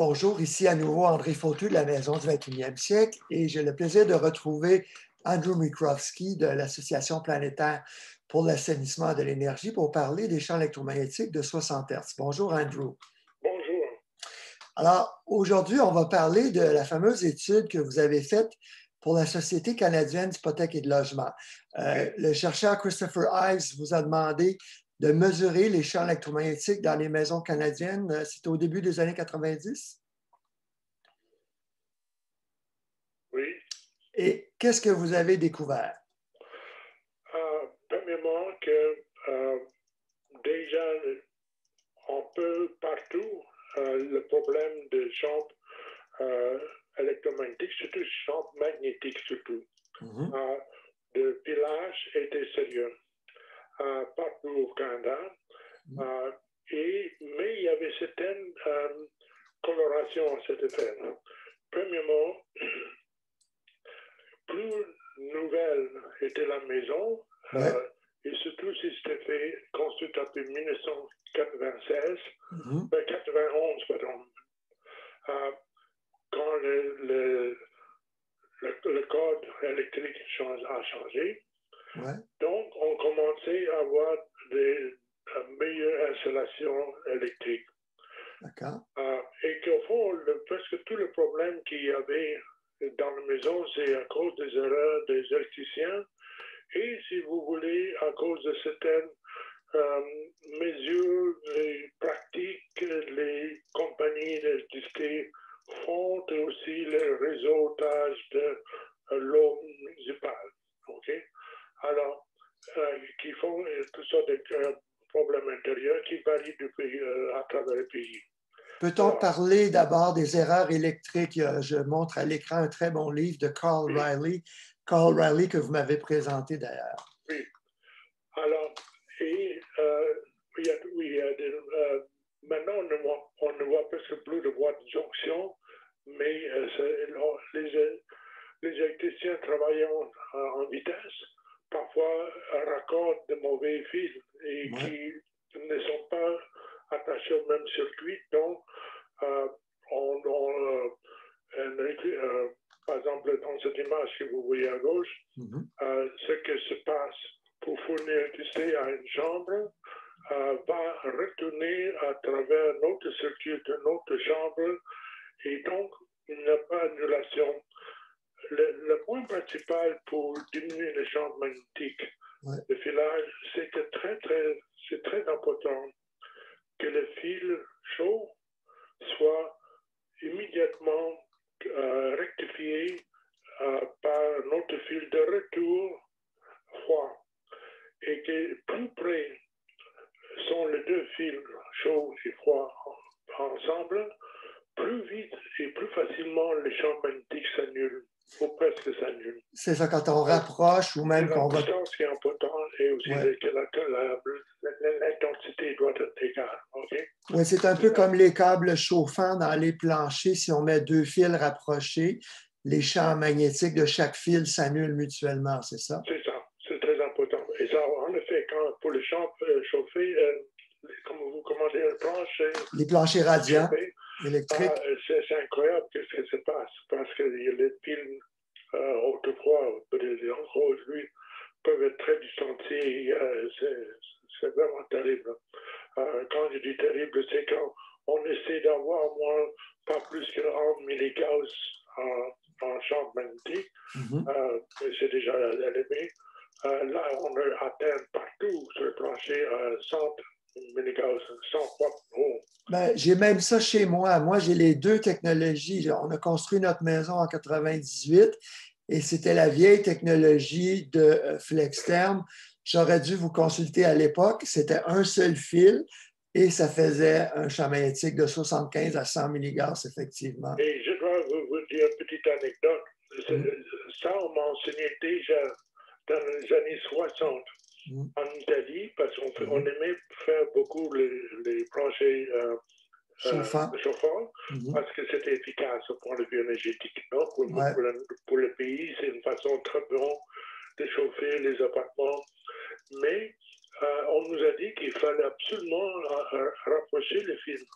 Bonjour, ici à nouveau André Fauteux de la Maison du 21e siècle et j'ai le plaisir de retrouver Andrew Mikrowski de l'Association planétaire pour l'assainissement de l'énergie pour parler des champs électromagnétiques de 60 Hz. Bonjour Andrew. Bonjour. Alors aujourd'hui, on va parler de la fameuse étude que vous avez faite pour la Société canadienne d'hypothèques et de logement. Le chercheur Christopher Ives vous a demandé de mesurer les champs électromagnétiques dans les maisons canadiennes. C'était au début des années 90? Oui. Et qu'est-ce que vous avez découvert? Premièrement, que déjà, on peut partout le problème de champs électromagnétiques, surtout champs magnétiques surtout. Le pilage était sérieux partout au Canada. Mais il y avait certaines colorations à cet effet. Premièrement, plus nouvelle était la maison, et surtout si c'était fait construit depuis 1996, 91, pardon, quand le code électrique a changé. Donc, on commençait à avoir des meilleures installations électriques. Et qu'au fond, presque tout le problème qu'il y avait dans la maison, c'est à cause des erreurs des électriciens et, si vous voulez, à cause de certaines mesures et pratiques les compagnies d'électricité font et aussi le réseautage de l'eau municipale. Alors, qui font toutes sortes de problèmes intérieurs qui varient à travers le pays. Peut-on parler d'abord des erreurs électriques? Je montre à l'écran un très bon livre de Carl Riley. Carl Riley que vous m'avez présenté d'ailleurs. Oui. Alors, maintenant, on ne voit presque plus de voies de jonction, mais les électriciens travaillant en vitesse, parfois raccordent de mauvais fils et qui ne sont pas attachés au même circuit. Donc, par exemple, dans cette image que vous voyez à gauche, ce qui se passe pour fournir l'électricité à une chambre va retourner à travers notre circuit de notre chambre et donc il n'y a pas d'annulation. Le point principal pour diminuer les champs magnétiques de filage, c'est que c'est très important que le fil chaud soit immédiatement rectifié par notre fil de retour froid et que plus près sont les deux fils chauds et froids ensemble, plus vite et plus facilement les champs magnétiques s'annulent ou presque s'annulent. C'est ça, quand on rapproche ou même qu'on va... La distance qui est importante et aussi que l'intensité doit être égale. Oui, c'est un peu comme les câbles chauffants dans les planchers. Si on met deux fils rapprochés, les champs magnétiques de chaque fil s'annulent mutuellement, c'est ça? C'est ça, c'est très important. Et ça, en effet, pour les champs chauffés, comme vous commandez une planche... Les planchers radiants électriques. C'est incroyable ce qui se passe parce que les fils autrefois, aujourd'hui, peuvent être très distanciés. C'est vraiment terrible. Quand je dis terrible, c'est quand on essaie d'avoir au moins pas plus que 1 milligauss en champ magnétique. C'est déjà élevé. Là, on atteint partout sur le plancher 100 milligauss, 100 watts. Ben, j'ai même ça chez moi. Moi, j'ai les deux technologies. On a construit notre maison en 98 et c'était la vieille technologie de FlexTherm. J'aurais dû vous consulter à l'époque. C'était un seul fil et ça faisait un champ magnétique de 75 à 100 milligauss, effectivement. Et je dois vous dire une petite anecdote. Ça, on m'a enseigné déjà dans les années 60 en Italie parce qu'on aimait faire beaucoup les planchers chauffants parce que c'était efficace au point de vue énergétique. Non? Pour le pays, c'est une façon très bonne de chauffer les appartements. Mais on nous a dit qu'il fallait absolument rapprocher les fils.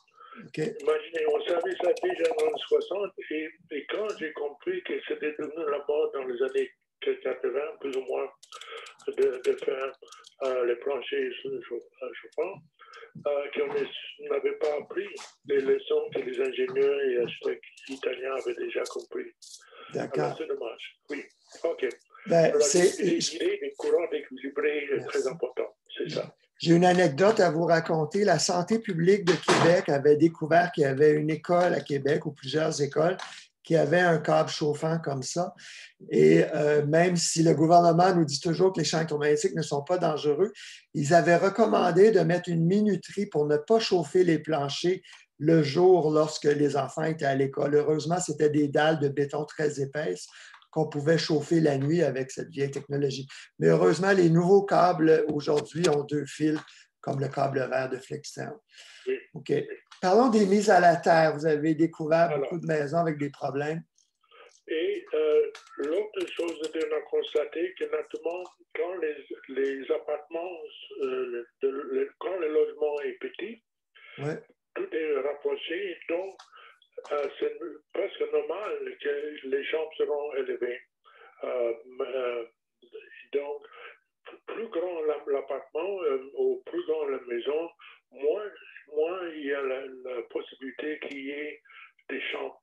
Okay. Imaginez, on savait ça déjà dans les 60 et quand j'ai compris que c'était devenu la mode dans les années 80, plus ou moins, de faire les planchers chauffants, qu'on n'avait pas appris les leçons que les ingénieurs et architectes italiens avaient déjà compris. D'accord. C'est dommage. Oui. OK. Ben, les courants équilibrés est très important. C'est ça. J'ai une anecdote à vous raconter. La santé publique de Québec avait découvert qu'il y avait une école à Québec, ou plusieurs écoles, qui avaient un câble chauffant comme ça. Et même si le gouvernement nous dit toujours que les champs électromagnétiques ne sont pas dangereux, ils avaient recommandé de mettre une minuterie pour ne pas chauffer les planchers le jour lorsque les enfants étaient à l'école. Heureusement, c'était des dalles de béton très épaisses qu'on pouvait chauffer la nuit avec cette vieille technologie. Mais heureusement, les nouveaux câbles aujourd'hui ont 2 fils, comme le câble vert de Flextherm. OK. Parlons des mises à la terre. Vous avez découvert beaucoup de maisons avec des problèmes. Et l'autre chose qu'on a constaté, que naturellement, quand les appartements, quand le logement est petit, tout est rapproché, donc c'est presque normal que les chambres seront élevées. Donc, plus grand l'appartement ou plus grand la maison, moins il y a la possibilité qu'il y ait des chambres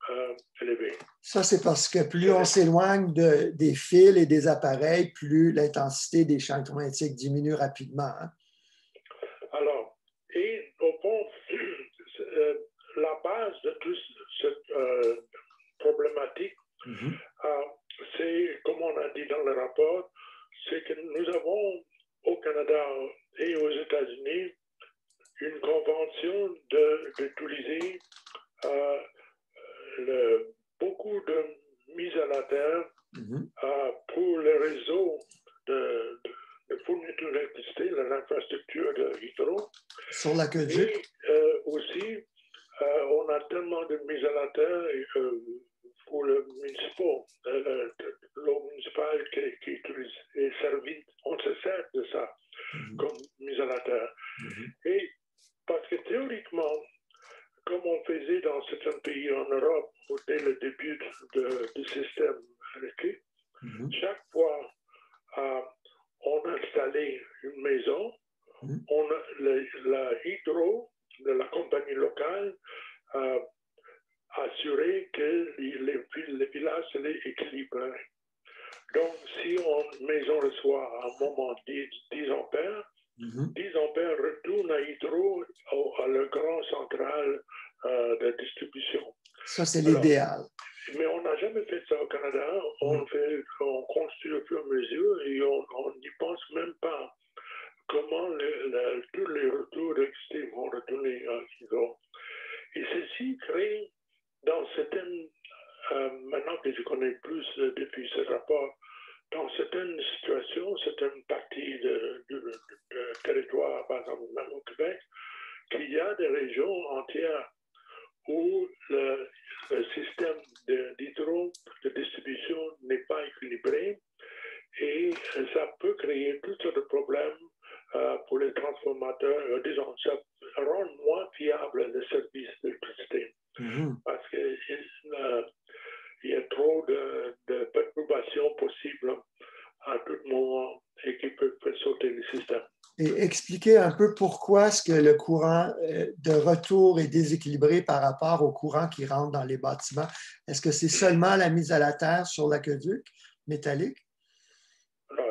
élevées. Ça, c'est parce que plus on s'éloigne des fils et des appareils, plus l'intensité des champs électromagnétiques diminue rapidement. Hein? Alors, et au fond, la base de toute cette problématique, c'est, comme on a dit dans le rapport, c'est que nous avons au Canada et aux États-Unis une convention d'utiliser beaucoup de mise à la terre pour le réseau de fourniture d'électricité, l'infrastructure de Hydro. Sur l'aqueduc. Et aussi, on a tellement de mise à la terre pour le municipal, l'eau municipale qui est servie, on se sert de ça comme mise à la terre. Et parce que théoriquement, comme on faisait dans certains pays en Europe, dès le début du système électrique, chaque fois on installait une maison, la Hydro de la compagnie locale assurait que les villages seraient équilibrés. Donc, si une maison reçoit à un moment 10 ampères, 10 ampères retournent à Hydro, à la grande centrale de distribution. Ça, c'est l'idéal. Mais on n'a jamais fait ça au Canada. On construit au fur et à mesure et on n'y pense même pas comment tous les retours d'électricité vont retourner à Hydro. Et ceci crée dans certaines, maintenant que je connais plus depuis ce rapport, dans certaines situations, certaines parties du territoire, par exemple même au Québec, qu'il y a des régions entières où le système d'hydro de distribution n'est pas équilibré et ça peut créer toutes sortes de problèmes pour les transformateurs. Disons, ça rend moins fiable le service d'électricité parce qu'il y a trop de perturbations possibles à tout moment et qui peuvent faire sauter le système. Et expliquer un peu pourquoi est-ce que le courant de retour est déséquilibré par rapport au courant qui rentre dans les bâtiments. Est-ce que c'est seulement la mise à la terre sur l'aqueduc métallique? Non,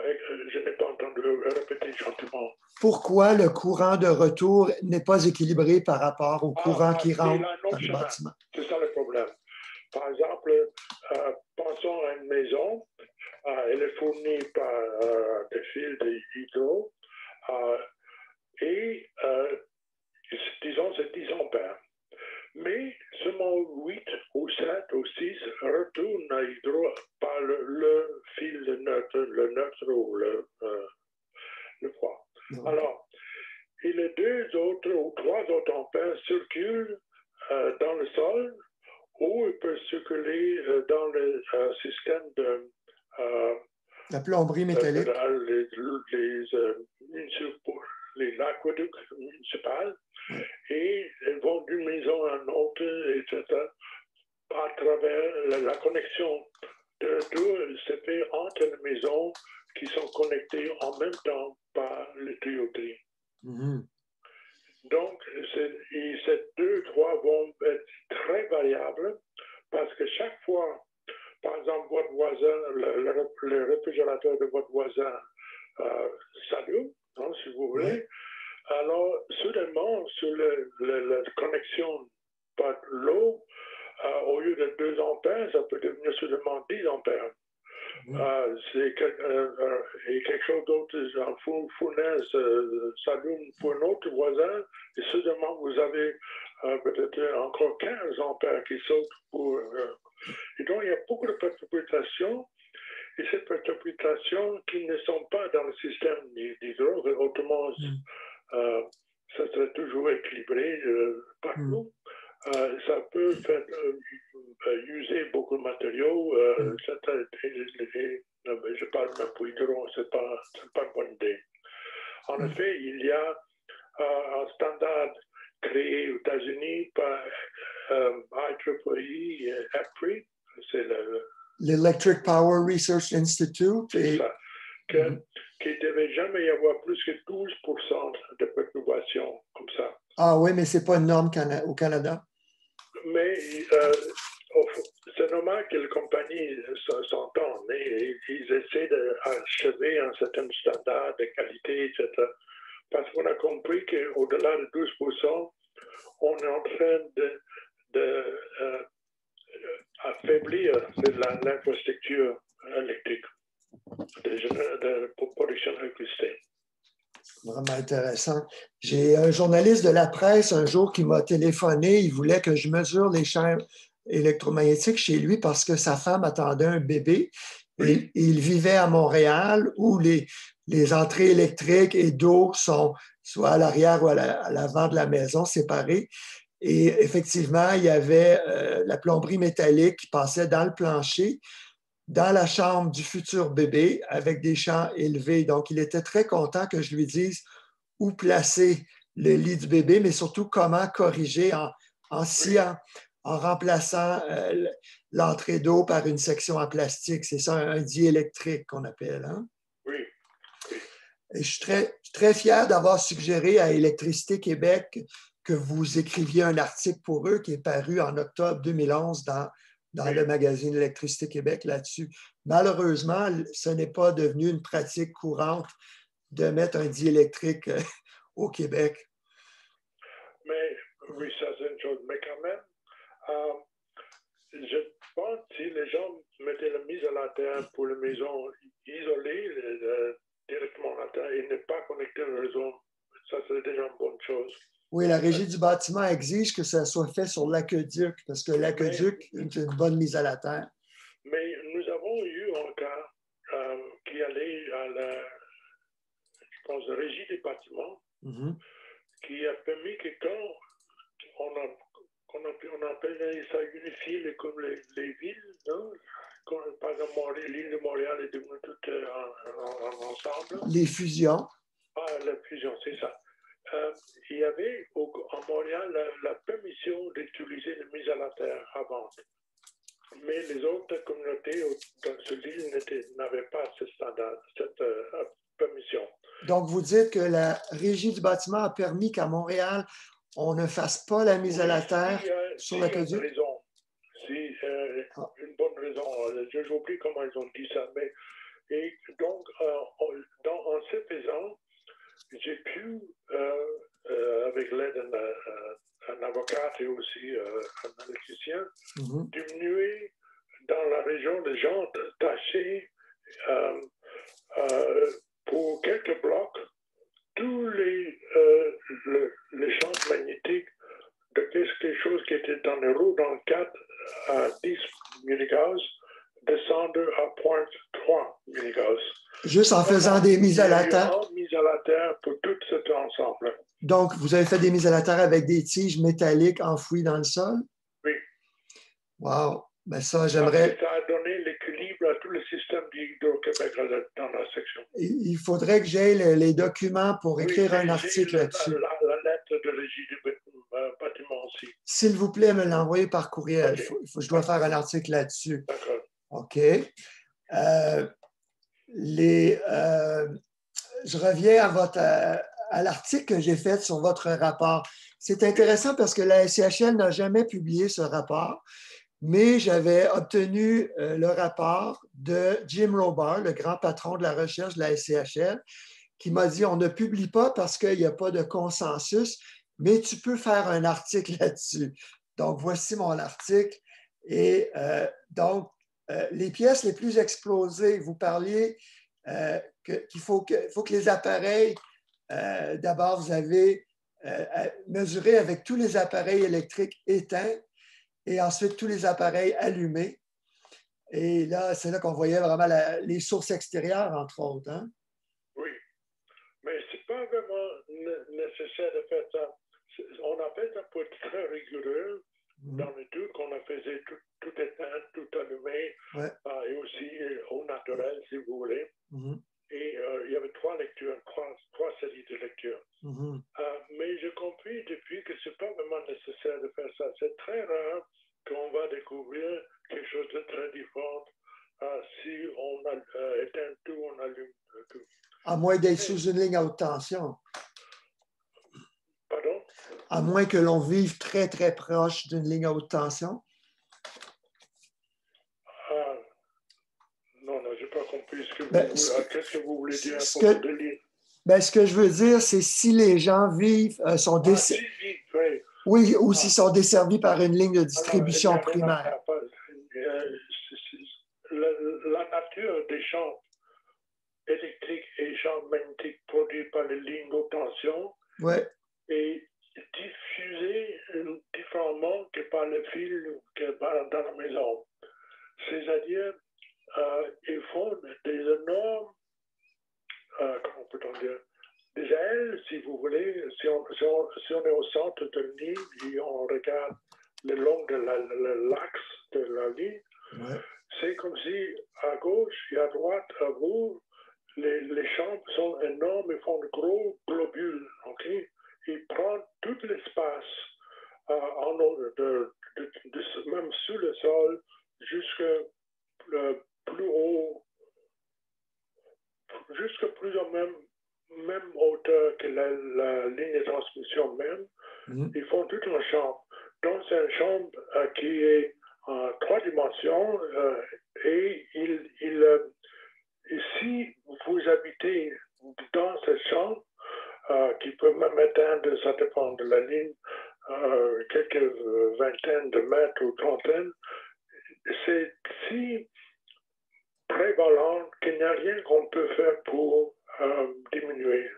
je n'ai pas entendu répéter gentiment. Pourquoi le courant de retour n'est pas équilibré par rapport au courant qui rentre dans le bâtiment? C'est ça le problème. Par exemple, pensons à une maison, elle est fournie par des fils de hydro et disons c'est 10 ampères. Mais seulement 8 ou 7 ou 6 retournent à hydro par le fil de neutre ou le froid. Alors, et les 2 autres ou 3 autres ampères circulent dans le sol ou ils peuvent circuler dans le système de la plomberie métallique. Les aqueducs municipaux et elles vont d'une maison à etc., à travers la connexion de tout se fait entre les maisons qui sont connectées en même temps par les tuyauteries. Mhm. Donc, ces deux, trois vont être très variables parce que chaque fois, par exemple, votre voisin, le réfrigérateur de votre voisin s'allume, hein, si vous voulez. Ouais. Alors, soudainement, sur la connexion par l'eau, au lieu de 2 ampères, ça peut devenir soudainement 10 ampères. Et quelque chose d'autre, un fournaise s'allume pour un autre voisin, et soudainement, vous avez peut-être encore 15 ampères qui sautent pour... et donc, il y a beaucoup de précipitations. Et ces précipitations qui ne sont pas dans le système d'hydro, autrement, ça serait toujours équilibré partout. Ça peut faire user beaucoup de matériaux. Je parle même pour hydro, c'est pas une bonne idée. En effet, il y a un standard créé aux États-Unis par IEEE et EPRI, c'est l'Electric Power Research Institute. C'est ça. Qu'il ne devait jamais y avoir plus que 12% de perturbation comme ça. Ah oui, mais ce n'est pas une norme au Canada. Mais c'est normal que les compagnies s'entendent et ils essaient d'achever un certain standard de qualité, etc. Parce qu'on a compris qu'au-delà de 12%, on est en train d'affaiblir l'infrastructure électrique de production d'électricité. Vraiment intéressant. J'ai un journaliste de la presse un jour qui m'a téléphoné. Il voulait que je mesure les champs électromagnétiques chez lui parce que sa femme attendait un bébé. Et il vivait à Montréal où les entrées électriques et d'eau sont soit à l'arrière ou à l'avant de la maison, séparées. Et effectivement, il y avait la plomberie métallique qui passait dans le plancher, dans la chambre du futur bébé avec des champs élevés. Donc, il était très content que je lui dise où placer le lit du bébé, mais surtout comment corriger en sciant, en remplaçant l'entrée d'eau par une section en plastique. C'est ça, un diélectrique qu'on appelle. Hein? Oui. Et je suis très fier d'avoir suggéré à Électricité Québec que vous écriviez un article pour eux qui est paru en octobre 2011 dans le magazine Électricité Québec là-dessus. Malheureusement, ce n'est pas devenu une pratique courante de mettre un diélectrique au Québec. Mais oui, ça c'est une chose. Mais quand même, je pense que si les gens mettaient la mise à la terre pour les maisons isolées directement à la terre et ne pas connecter le réseau, ça serait déjà une bonne chose. Oui, la Régie du bâtiment exige que ça soit fait sur l'aqueduc, parce que l'aqueduc est une bonne mise à la terre. Mais nous avons eu un cas qui allait à la Régie des bâtiments, qui a permis que quand on appelle ça unifier les villes, non? Par exemple, l'île de Montréal est devenue toute ensemble. Les fusions. Ah, la fusion, c'est ça. Il y avait en Montréal la permission d'utiliser les mises à la terre avant. Mais les autres communautés dans ce île n'avaient pas ce standard, cette permission. Donc, vous dites que la Régie du bâtiment a permis qu'à Montréal, on ne fasse pas la mise à la terre sur l'aqueduc? Une bonne raison. J'oublie comment ils ont dit ça. Mais, et donc, en ce faisant, j'ai pu, avec l'aide d'un avocat et aussi un électricien, diminuer dans la région des gens tâchés pour quelques blocs tous les champs magnétiques de quelque chose qui était dans les roues dans le 4 à 10 milligauss descendre à 0.3 milligauss. Juste en faisant des mises à la terre? Mise à la terre pour tout cet ensemble. Donc, vous avez fait des mises à la terre avec des tiges métalliques enfouies dans le sol? Oui. Wow! Ben ça, j'aimerais... Ça a donné l'équilibre à tout le système d'Hydro-Québec dans la section. Il faudrait que j'aie les documents pour écrire un article là-dessus. La lettre de Régie du bâtiment, aussi. S'il vous plaît, me l'envoyer par courriel. Okay. Je dois faire un article là-dessus. D'accord. OK. Je reviens à l'article que j'ai fait sur votre rapport. C'est intéressant parce que la SCHL n'a jamais publié ce rapport, mais j'avais obtenu le rapport de Jim Robar, le grand patron de la recherche de la SCHL, qui m'a dit on ne publie pas parce qu'il n'y a pas de consensus, mais tu peux faire un article là-dessus. Donc, voici mon article. Et donc, les pièces les plus explosées, vous parliez qu'il faut que les appareils, d'abord, vous avez mesuré avec tous les appareils électriques éteints et ensuite tous les appareils allumés. Et là, c'est là qu'on voyait vraiment les sources extérieures, entre autres. Hein? Oui, mais ce n'est pas vraiment nécessaire de faire ça. On a fait ça pour être très rigoureux dans le doute qu'on a fait tout éteint, tout allumé, et aussi au naturel, si vous voulez. Et il y avait trois lectures, trois séries de lectures. Mais j'ai compris depuis que ce n'est pas vraiment nécessaire de faire ça. C'est très rare qu'on va découvrir quelque chose de très différent si on éteint tout, on allume tout. À moins d'être sous une ligne à haute tension. Pardon? À moins que l'on vive très, très proche d'une ligne à haute tension. Non, je n'ai pas compris qu'est-ce que vous voulez dire à propos de ligne. Ce que je veux dire, c'est si les gens vivent, sont desservis. Oui, ou s'ils sont desservis par une ligne de distribution primaire. La nature des champs électriques et champs magnétiques produits par les lignes haute tension est diffusée différemment que par le fil dans la maison. C'est-à-dire, ils font des énormes, comment peut-on dire, des ailes, si vous voulez. Si on est au centre de la ligne et on regarde le long de l'axe de la ligne, c'est comme si à gauche et à droite, à vous, les champs sont énormes, ils font de gros globules, ok? Ils prennent tout l'espace, même sous le sol, jusqu'à plus haut, jusqu'à plus ou même hauteur que la ligne de transmission même. Ils font tout un champ. Donc, c'est un champ qui est en 3 dimensions et si vous habitez dans ce champ, qui peut même atteindre, ça dépend de la ligne, quelques vingtaines de mètres ou trentaines, c'est si prévalent qu'il n'y a rien qu'on peut faire pour diminuer.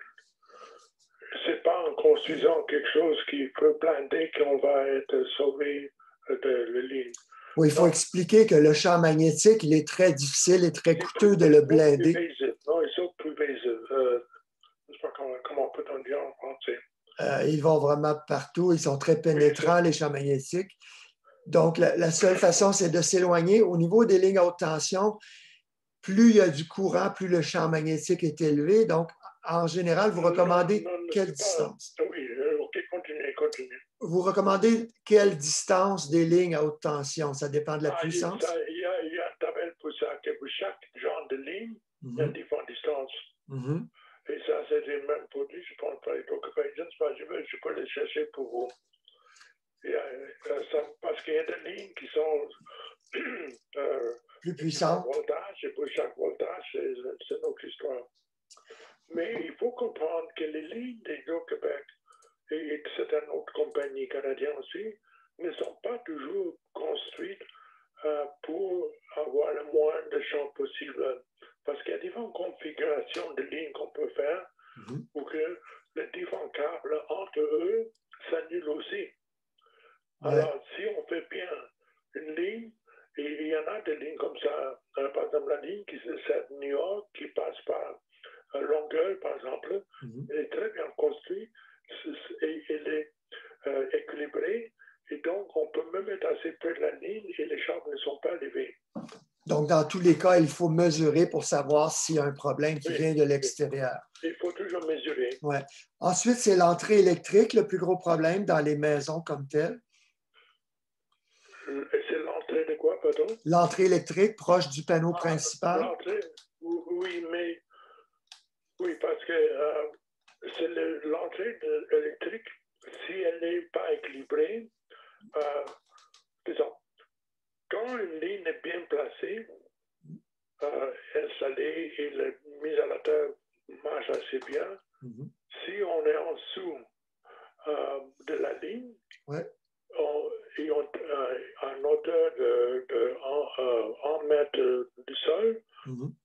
C'est pas en construisant quelque chose qui peut blinder qu'on va être sauvé de la ligne. Oui, il faut expliquer que le champ magnétique, il est très difficile et très coûteux de le blinder. Non, ils sont pervasifs. Je ne sais pas comment peut-on dire en français. Ils vont vraiment partout. Ils sont très pénétrants, les champs magnétiques. Donc, la seule façon, c'est de s'éloigner. Au niveau des lignes à haute tension, plus il y a du courant, plus le champ magnétique est élevé. Donc, en général, vous recommandez quelle distance? Oui, OK, continue. Vous recommandez quelle distance des lignes à haute tension? Ça dépend de la puissance? Il y a une tabelle pour ça, que pour chaque genre de ligne, il y a différentes distances. Et ça, c'est les mêmes produits, je pense pas. Je peux les chercher pour vous. Parce qu'il y a des lignes qui sont plus puissantes. Et pour chaque voltage, c'est notre histoire. Mais il faut comprendre que les lignes d'Hydro-Québec et certaines autres compagnies canadiennes aussi ne sont pas toujours construites pour avoir le moins de champs possible. Parce qu'il y a différentes configurations de lignes qu'on peut faire pour que les différents câbles entre eux s'annulent aussi. Alors, si on fait bien une ligne, et il y en a des lignes comme ça, par exemple la ligne qui c'est New York, qui passe par Longueuil, par exemple, elle est très bien construite, et elle est équilibrée, et donc on peut même être assez près de la ligne et les champs ne sont pas élevés. Donc, dans tous les cas, il faut mesurer pour savoir s'il y a un problème qui vient de l'extérieur. Il faut toujours mesurer. Ouais. Ensuite, c'est l'entrée électrique, le plus gros problème dans les maisons comme telles. C'est l'entrée de quoi, pardon? L'entrée électrique proche du panneau principal. L'entrée, oui, mais oui, parce que c'est l'entrée électrique, si elle n'est pas équilibrée, disons, quand une ligne est bien placée, installée et la mise à la terre marche assez bien, si on est en dessous de la ligne, et en hauteur de 1 mètre du sol,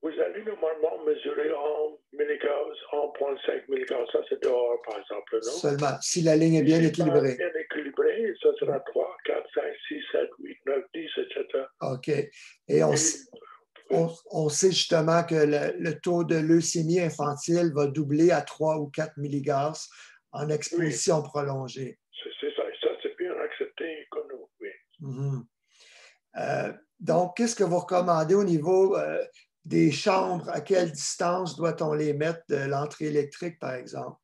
vous allez normalement mesurer en milligauss, 1,5 milligauss. Ça, c'est dehors, par exemple. Non? Seulement, si la ligne est bien équilibrée. Bien équilibrée, ça sera 3, 4, 5, 6, 7, 8, 9, 10, etc. OK. Et on sait justement que le taux de leucémie infantile va doubler à 3 ou 4 milligauss en exposition prolongée. C'est ça. Et ça, c'est bien accepté et connu, oui. Donc, qu'est-ce que vous recommandez au niveau des chambres? À quelle distance doit-on les mettre de l'entrée électrique, par exemple?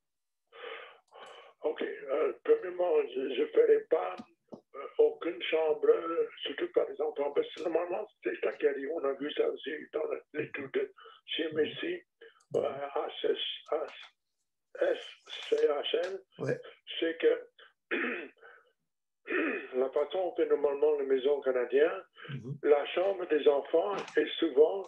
OK. Premièrement, je ne ferai pas aucune chambre, surtout par exemple, parce que normalement, c'est ça qui arrive. On a vu ça aussi dans l'étude de CMSI, SCHN, c'est que la façon on fait normalement les maisons canadiennes, la chambre des enfants est souvent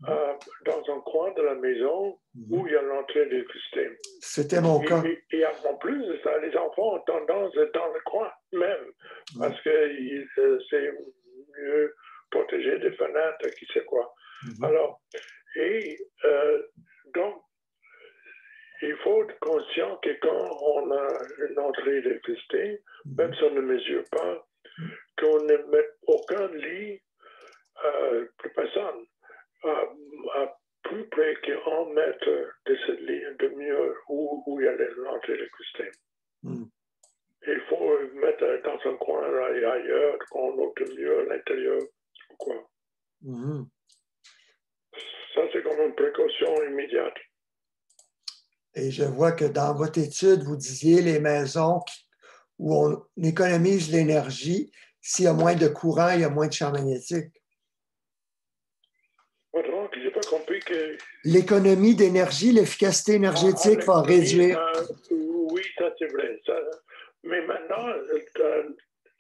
dans un coin de la maison où il y a l'entrée d'électricité. C'était mon cas. Et en plus de ça, les enfants ont tendance à être dans le coin même, parce que c'est mieux protégé des fenêtres, qui sait quoi. Alors, donc, il faut être conscient que quand on a une entrée d'électricité, même si on ne mesure pas, qu'on ne met aucun lit, plus personne, à plus près qu'1 mètre de cette ligne de mur où il y a l'entrée d'électricité. Il faut mettre dans un coin ailleurs, qu'on autre mur à l'intérieur, ou quoi. Ça, c'est comme une précaution immédiate. Et je vois que dans votre étude, vous disiez les maisons où on économise l'énergie, s'il y a moins de courant, il y a moins de champ magnétique. Donc, je n'ai pas compris que... L'économie d'énergie, l'efficacité énergétique va réduire. Oui, ça c'est vrai. Ça, mais maintenant,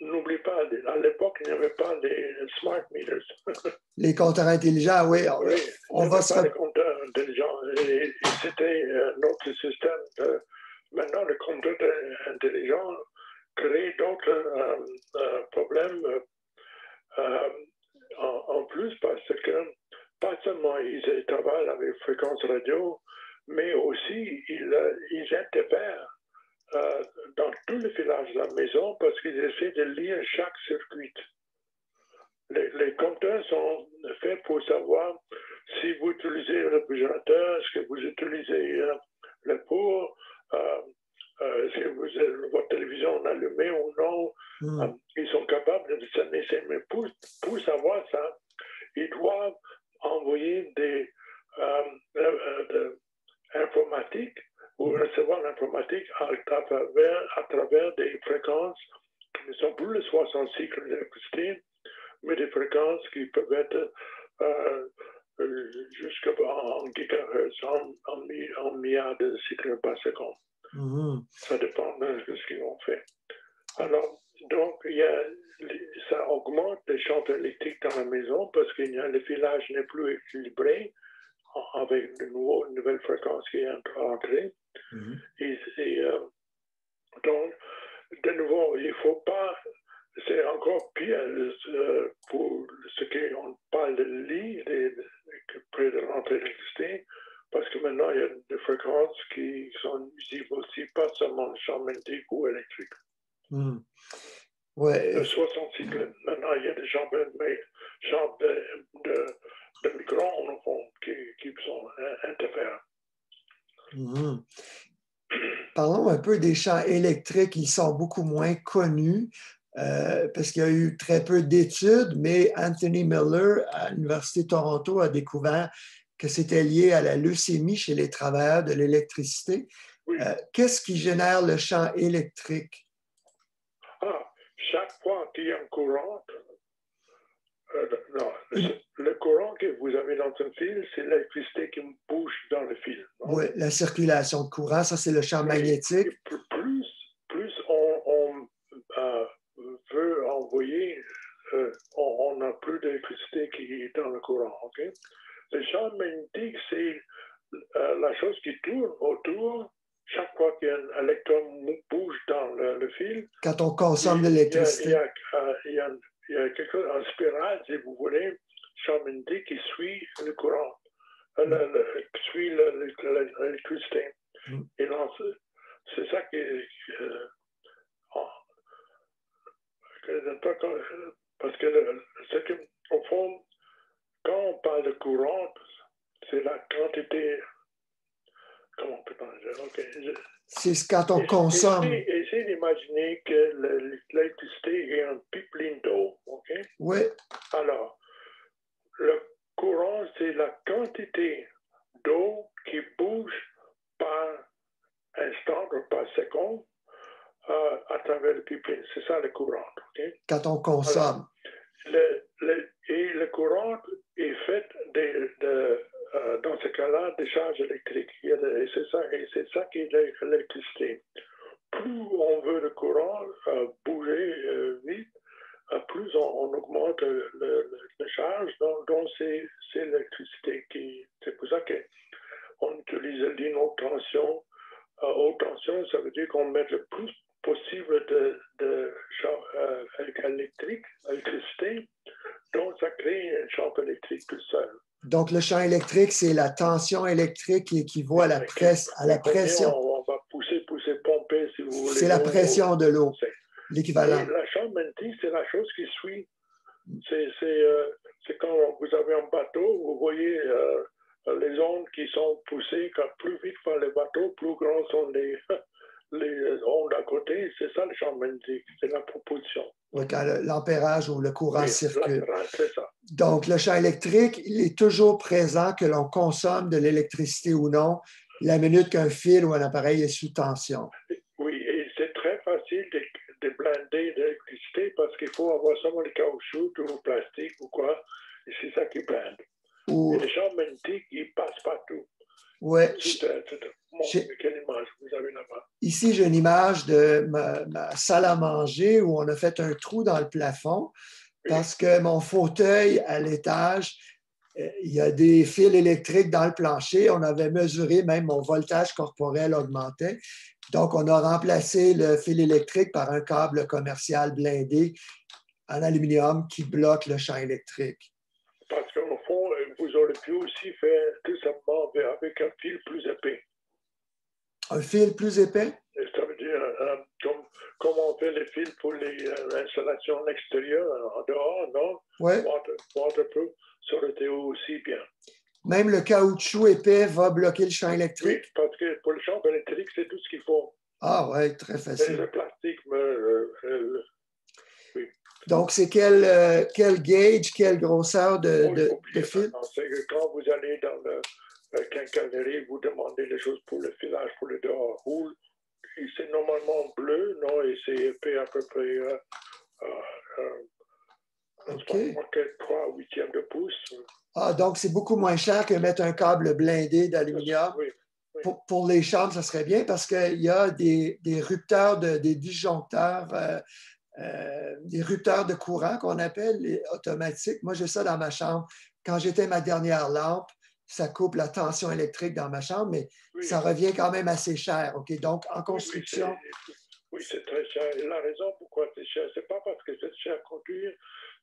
n'oublie pas, à l'époque, il n'y avait pas les smart meters. Les compteurs intelligents, oui. On va pas les compteurs intelligents. Et c'était notre système. Maintenant, le compteur intelligent crée d'autres problèmes en plus parce que pas seulement ils travaillent avec fréquence radio, mais aussi ils interfèrent dans tous les filages de la maison parce qu'ils essaient de lire chaque circuit. Les compteurs sont faits pour savoir si vous utilisez le réfrigérateur, est-ce que vous utilisez le four, est-ce que votre télévision est allumée ou non. Ils sont capables de discerner ça. Mais pour savoir ça, ils doivent envoyer des informatiques ou recevoir l'informatique à travers des fréquences qui ne sont plus les 60 cycles d'électricité, mais des fréquences qui peuvent être jusqu'à en gigahertz, en milliards de cycles par seconde. Ça dépend de ce qu'ils ont fait. Alors, donc, ça augmente les champs électriques dans la maison parce que le filage n'est plus équilibré avec de nouvelles fréquences qui sont entrées. Donc, de nouveau, il ne faut pas, c'est encore pire pour ce qu'on parle de lit près de l'entrée d'électricité, parce que maintenant, il y a des fréquences qui sont visibles aussi, pas seulement le champ magnétique ou électrique. Ouais. 60 cycles. Maintenant, il y a des chambres de micro-ondes qui sont interférents. Parlons un peu des champs électriques. Ils sont beaucoup moins connus parce qu'il y a eu très peu d'études, mais Anthony Miller à l'Université de Toronto a découvert que c'était lié à la leucémie chez les travailleurs de l'électricité. Qu'est-ce qui génère le champ électrique? Chaque fois qu'il y a un courant, Non, le courant que vous avez dans un fil, c'est l'électricité qui bouge dans le fil. Oui, la circulation de courant, ça c'est le champ magnétique. Plus on veut envoyer, on n'a plus d'électricité qui est dans le courant. Okay? Le champ magnétique, c'est la chose qui tourne autour. Chaque fois qu'un électron bouge dans le fil, quand on consomme de l'électricité. Il y a quelque chose en spirale, si vous voulez, champ magnétique qui suit le courant, suit l'électricité. Et donc, c'est ça parce que au fond, quand on parle de courant, c'est la quantité. Comment peut-on dire? Okay. C'est quand on consomme. Essayez d'imaginer que l'électricité est un pipeline d'eau. Okay? Oui. Alors, le courant, c'est la quantité d'eau qui bouge par instant ou par seconde à travers le pipeline. C'est ça le courant. Okay? Quand on consomme. Alors, le courant est fait dans ce cas-là, des charges électriques. Et c'est ça qui est l'électricité. Plus on veut le courant bouger vite, plus on augmente le charge. Donc c'est l'électricité c'est pour ça qu'on utilise une haute tension. Haute tension, ça veut dire qu'on met le plus possible de électricité. Donc ça crée un champ électrique tout seul. Donc, le champ électrique, c'est la tension électrique qui équivaut à la pression. On va pousser, pomper, si vous voulez. C'est la pression de l'eau, l'équivalent. La champ magnétique, c'est la chose qui suit. C'est quand vous avez un bateau, vous voyez les ondes qui sont poussées plus vite par le bateau, plus grands sont les ondes à côté. C'est ça le champ magnétique, c'est la proposition. Oui, quand l'ampérage ou le courant circule. C'est ça. Donc, le champ électrique, il est toujours présent que l'on consomme de l'électricité ou non, la minute qu'un fil ou un appareil est sous tension. Oui, et c'est très facile de blinder d'électricité parce qu'il faut avoir seulement le caoutchouc ou le plastique ou quoi, et c'est ça qui blinde. Et le champ magnétique, il passe partout. Oui. Quelle image vous avez là-bas? Ici, j'ai une image de ma salle à manger où on a fait un trou dans le plafond parce que mon fauteuil à l'étage, il y a des fils électriques dans le plancher. On avait mesuré, même mon voltage corporel augmentait. Donc, on a remplacé le fil électrique par un câble commercial blindé en aluminium qui bloque le champ électrique. Parce qu'au fond, vous auriez pu aussi faire tout simplement avec un fil plus épais. Un fil plus épais? Ça veut dire, comme on fait les fils pour les installations extérieures, en dehors, non? Oui. Waterproof, ça aurait été aussi bien. Même le caoutchouc épais va bloquer le champ électrique? Oui, parce que pour le champ électrique, c'est tout ce qu'il faut. Ah oui, très facile. Le plastique, oui. Donc, c'est quel gauge, quelle grosseur de fil? C'est que quand vous allez dans le quincaillerie, vous demandez des choses pour le filage, pour le dehors roule. C'est normalement bleu, non? Et c'est épais à peu près 3/8 de pouce. Ah, donc c'est beaucoup moins cher que mettre un câble blindé d'aluminium. Oui. Pour les chambres, ça serait bien parce qu'il y a des rupteurs, des disjoncteurs, des rupteurs de courant qu'on appelle les automatiques. Moi, j'ai ça dans ma chambre. Quand j'étais ma dernière lampe, ça coupe la tension électrique dans ma chambre, mais ça revient quand même assez cher. OK? Donc, en construction... Oui, c'est très cher. Et la raison pourquoi c'est cher, c'est pas parce que c'est cher à conduire,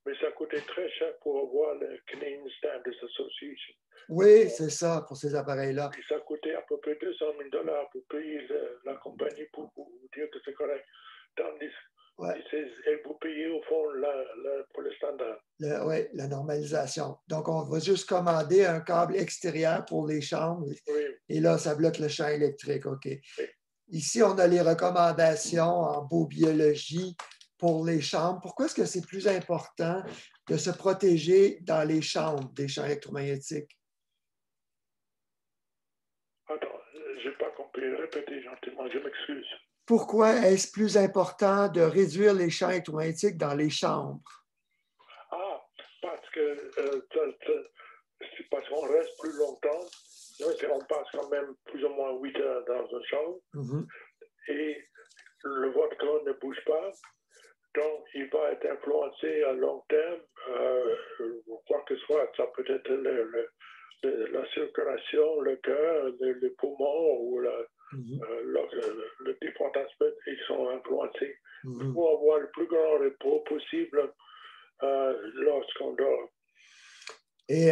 mais ça coûtait très cher pour avoir le Canadian Standards Association. Oui, c'est ça, pour ces appareils-là. Et ça coûtait à peu près $200 000 pour payer la compagnie pour vous dire que c'est correct. Et vous payez au fond pour le standard. Oui, la normalisation. Donc, on va juste commander un câble extérieur pour les chambres. Oui. Et là, ça bloque le champ électrique. OK. Oui. Ici, on a les recommandations en biobiologie pour les chambres. Pourquoi est-ce que c'est plus important de se protéger dans les chambres des champs électromagnétiques? Attends, je n'ai pas compris. Répétez gentiment, je m'excuse. Pourquoi est-ce plus important de réduire les champs électromagnétiques dans les chambres? Parce parce qu'on reste plus longtemps. On passe quand même plus ou moins 8 heures dans une chambre et votre corps ne bouge pas. Donc, il va être influencé à long terme, quoi que ce soit. Ça peut être la circulation, le cœur, les poumons ou les différents aspects qui sont influencés. Il faut avoir le plus grand repos possible lorsqu'on dort. Et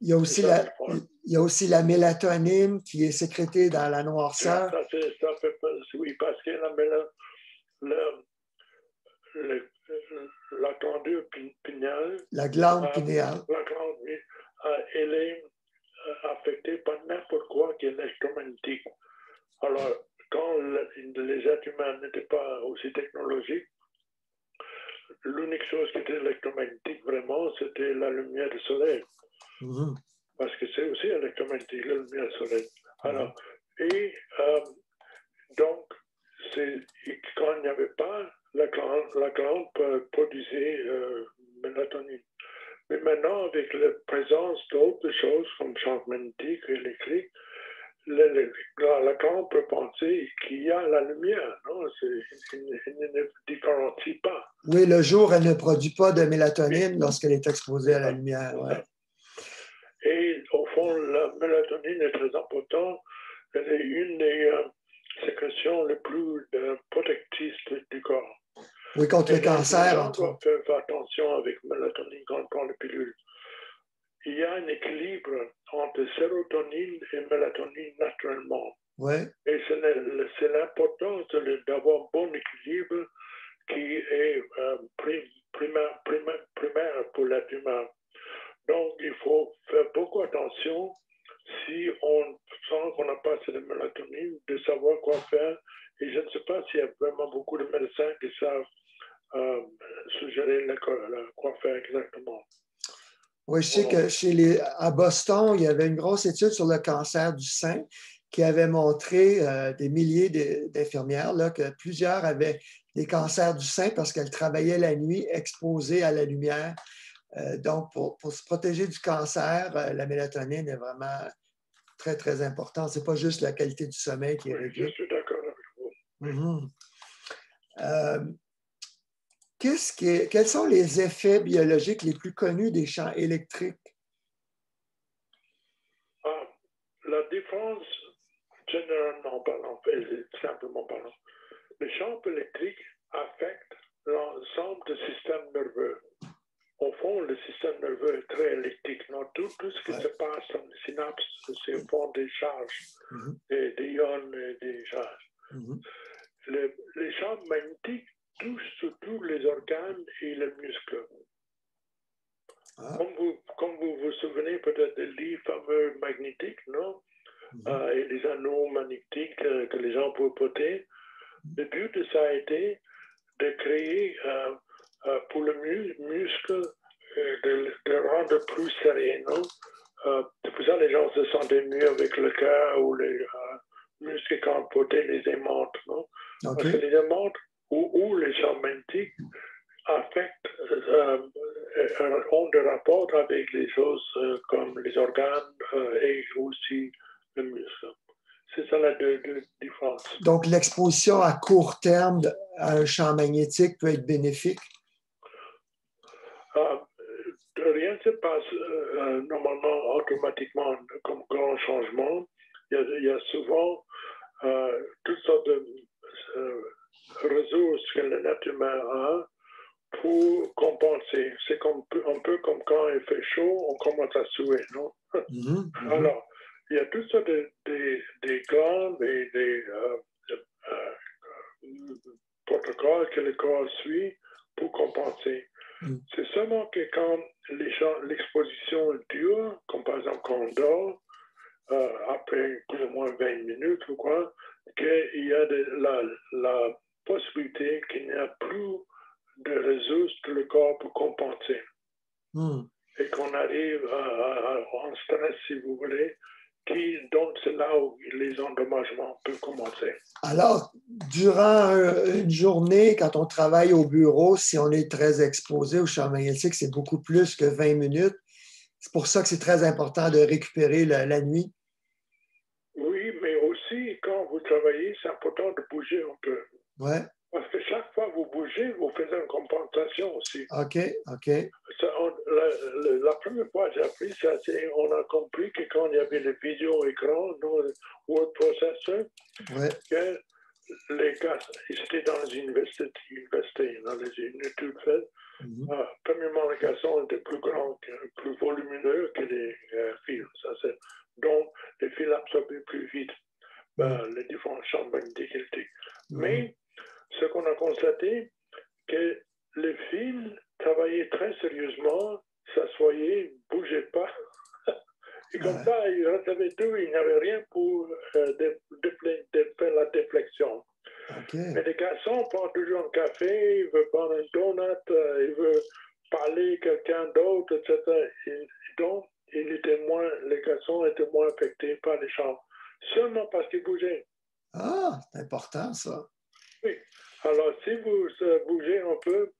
il y a aussi la mélatonine qui est sécrétée dans la noirceur. Oui, parce que la glandule pinéale, la glande pinéale, elle est affectée par n'importe quoi qui est électromagnétique. Alors, quand les êtres humains n'étaient pas aussi technologiques, l'unique chose qui était électromagnétique vraiment, c'était la lumière du soleil. Parce que c'est aussi électromagnétique, la lumière du soleil. Alors, donc, quand il n'y avait pas, la glande produisait mélatonine. Mais maintenant, avec la présence d'autres choses comme champ magnétique, électrique, la glande peut penser qu'il y a la lumière, non? Elle ne différencie pas. Oui, le jour, elle ne produit pas de mélatonine lorsqu'elle est exposée à la lumière. Ouais. Et au fond, la mélatonine est très importante. Elle est une des sécrétions les plus protectrices du corps. Oui, contre le cancer, entre autres. On doit faire attention avec mélatonine quand on prend la pilule. Il y a un équilibre entre sérotonine et mélatonine naturellement. Ouais. Et c'est l'importance d'avoir un bon équilibre qui est primaire pour l'être humain. Donc, il faut faire beaucoup attention si on sent qu'on n'a pas assez de mélatonine, de savoir quoi faire. Et je ne sais pas s'il y a vraiment beaucoup de médecins qui savent suggérer quoi faire exactement. Oui, je sais que à Boston, il y avait une grosse étude sur le cancer du sein qui avait montré des milliers d'infirmières que plusieurs avaient des cancers du sein parce qu'elles travaillaient la nuit exposées à la lumière. Donc, pour se protéger du cancer, la mélatonine est vraiment très, très importante. Ce n'est pas juste la qualité du sommeil qui est réglée. Je suis d'accord avec vous. Quels sont les effets biologiques les plus connus des champs électriques? La différence, généralement parlant, simplement parlant, les champs électriques affectent l'ensemble du système nerveux. Au fond, le système nerveux est très électrique. Non? Tout ce qui se passe dans les synapses, c'est au fond des charges, des ions et des charges. Les champs magnétiques touchent surtout les organes et les muscles. Comme vous vous souvenez peut-être des lits fameux magnétiques, non? Et les anneaux magnétiques que les gens peuvent porter. Le but de ça a été de créer pour le muscle de rendre plus serré, non? C'est pour ça que les gens se sentaient mieux avec le cœur ou les muscles quand on portait les aimantes, non? Parce que les aimantes ou les champs magnétiques affectent, ont des rapports avec les choses comme les organes et aussi le muscle. C'est ça la différence. Donc, l'exposition à court terme à un champ magnétique peut être bénéfique? Rien ne se passe normalement automatiquement comme grand changement. Il y a souvent toutes sortes de ressources que l'être humain a pour compenser. C'est un peu comme quand il fait chaud, on commence à suer, non? Alors, il y a toutes sortes des glandes et des protocoles que le corps suit pour compenser. C'est seulement que quand l'exposition dure, comme par exemple quand on dort, après plus ou moins 20 minutes ou quoi, qu'il y a la possibilité qu'il n'y a plus de ressources que le corps peut compenser. Et qu'on arrive en stress, si vous voulez, donc c'est là où les endommagements peuvent commencer. Alors, durant une journée, quand on travaille au bureau, si on est très exposé au champ magnétique, c'est beaucoup plus que 20 minutes. C'est pour ça que c'est très important de récupérer la nuit. Oui, mais aussi, quand vous travaillez, c'est important de bouger un peu. Ouais. Parce que chaque fois que vous bougez, vous faites une compensation aussi. OK, OK. La première fois que j'ai appris ça, on a compris que quand il y avait les vidéo-écrans dans le word processor, Ouais. que les gars, ils étaient dans les universités, dans les études faites. Premièrement, les garçons étaient plus grands, plus volumineux que les filles. Donc, les filles absorbaient plus vite les différents champs magnétiques. Mais ce qu'on a constaté, que les filles travaillaient très sérieusement, s'assoyaient, ne bougeaient pas. Et comme ça, ils recevaient tout, il n'y avait rien pour faire la déflexion. Okay. Mais les garçons prennent toujours un café, ils veulent prendre un donut, ils veulent parler à quelqu'un d'autre, etc. Et donc, les garçons étaient moins affectés par les champs, seulement parce qu'ils bougeaient. Ah, c'est important ça. Oui. Alors, si vous bougez un peu,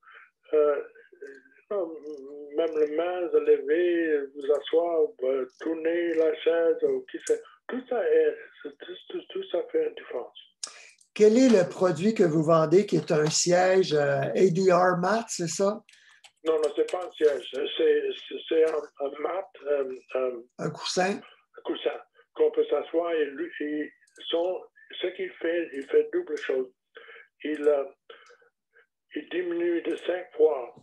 même les mains, se lever, vous asseoir, tourner la chaise, qui sait, tout ça fait une différence. Quel est le produit que vous vendez qui est un siège ADR mat, c'est ça? Non, ce n'est pas un siège, c'est un mat, un coussin. Un coussin qu'on peut s'asseoir et ce qu'il fait, il fait double chose. Il diminue de 5 fois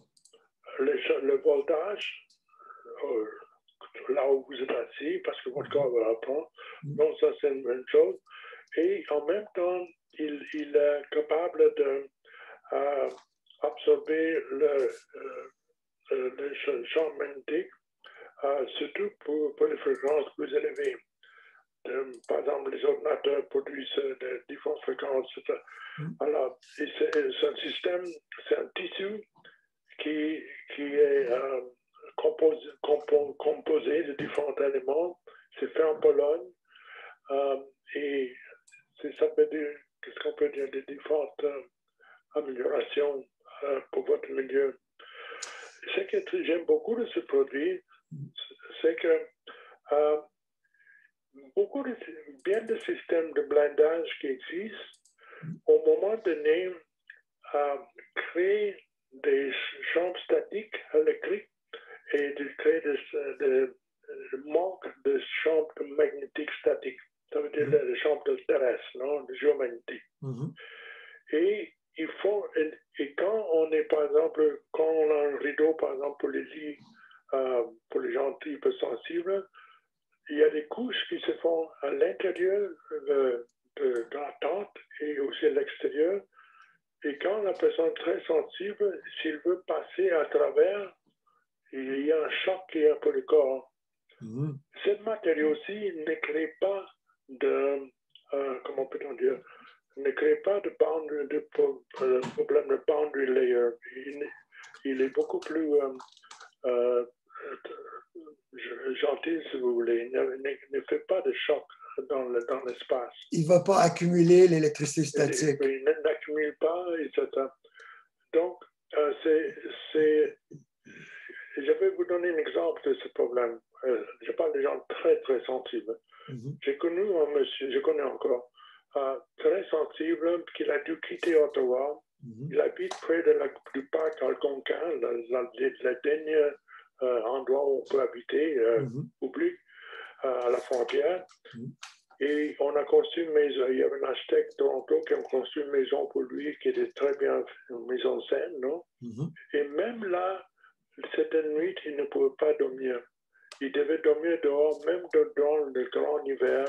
le voltage là où vous êtes assis parce que votre corps va apprendre. Donc, ça, c'est une bonne chose. Et en même temps, il est capable d'absorber le champ magnétique, surtout pour les fréquences plus élevées. Par exemple, les ordinateurs produisent de différentes fréquences. Alors, c'est un système, c'est un tissu qui est composé de différents éléments. C'est fait en Pologne et ça peut dire, qu'est-ce qu'on peut dire, des différentes améliorations pour votre milieu. Ce que j'aime beaucoup de ce produit, c'est que bien de systèmes de blindage qui existent, au moment donné, créent des champs statiques électriques et de créer des manque de champs magnétiques statiques. Ça veut dire les champs terrestres, non, de géomagnétique. Et quand on est, par exemple, quand on a un rideau, par exemple, pour les lits, pour les gens hypersensibles, il y a des couches qui se font à l'intérieur de la tente et aussi à l'extérieur. Et quand la personne est très sensible, s'il veut passer à travers, il y a un choc qui est pour le corps. Cette matériau-ci ne crée pas comment peut-on dire, ne crée pas de problème de boundary layer. Il est beaucoup plus gentil, si vous voulez. Il ne fait pas de choc dans l'espace. Il ne va pas accumuler l'électricité statique. Il n'accumule pas, etc. Donc, je vais vous donner un exemple de ce problème. Je parle de gens très, très sensibles. J'ai connu un monsieur, je connais encore, très sensible, qui a dû quitter Ottawa. Il habite près du parc Algonquin, le dernier endroit où on peut habiter, public, à la frontière. Et on a construit une maison. Il y avait un architecte de Toronto qui a construit une maison pour lui qui était très bien, une mise en scène, non? Et même là, cette nuit, il ne pouvait pas dormir. Il devait dormir dehors, même dans le grand hiver,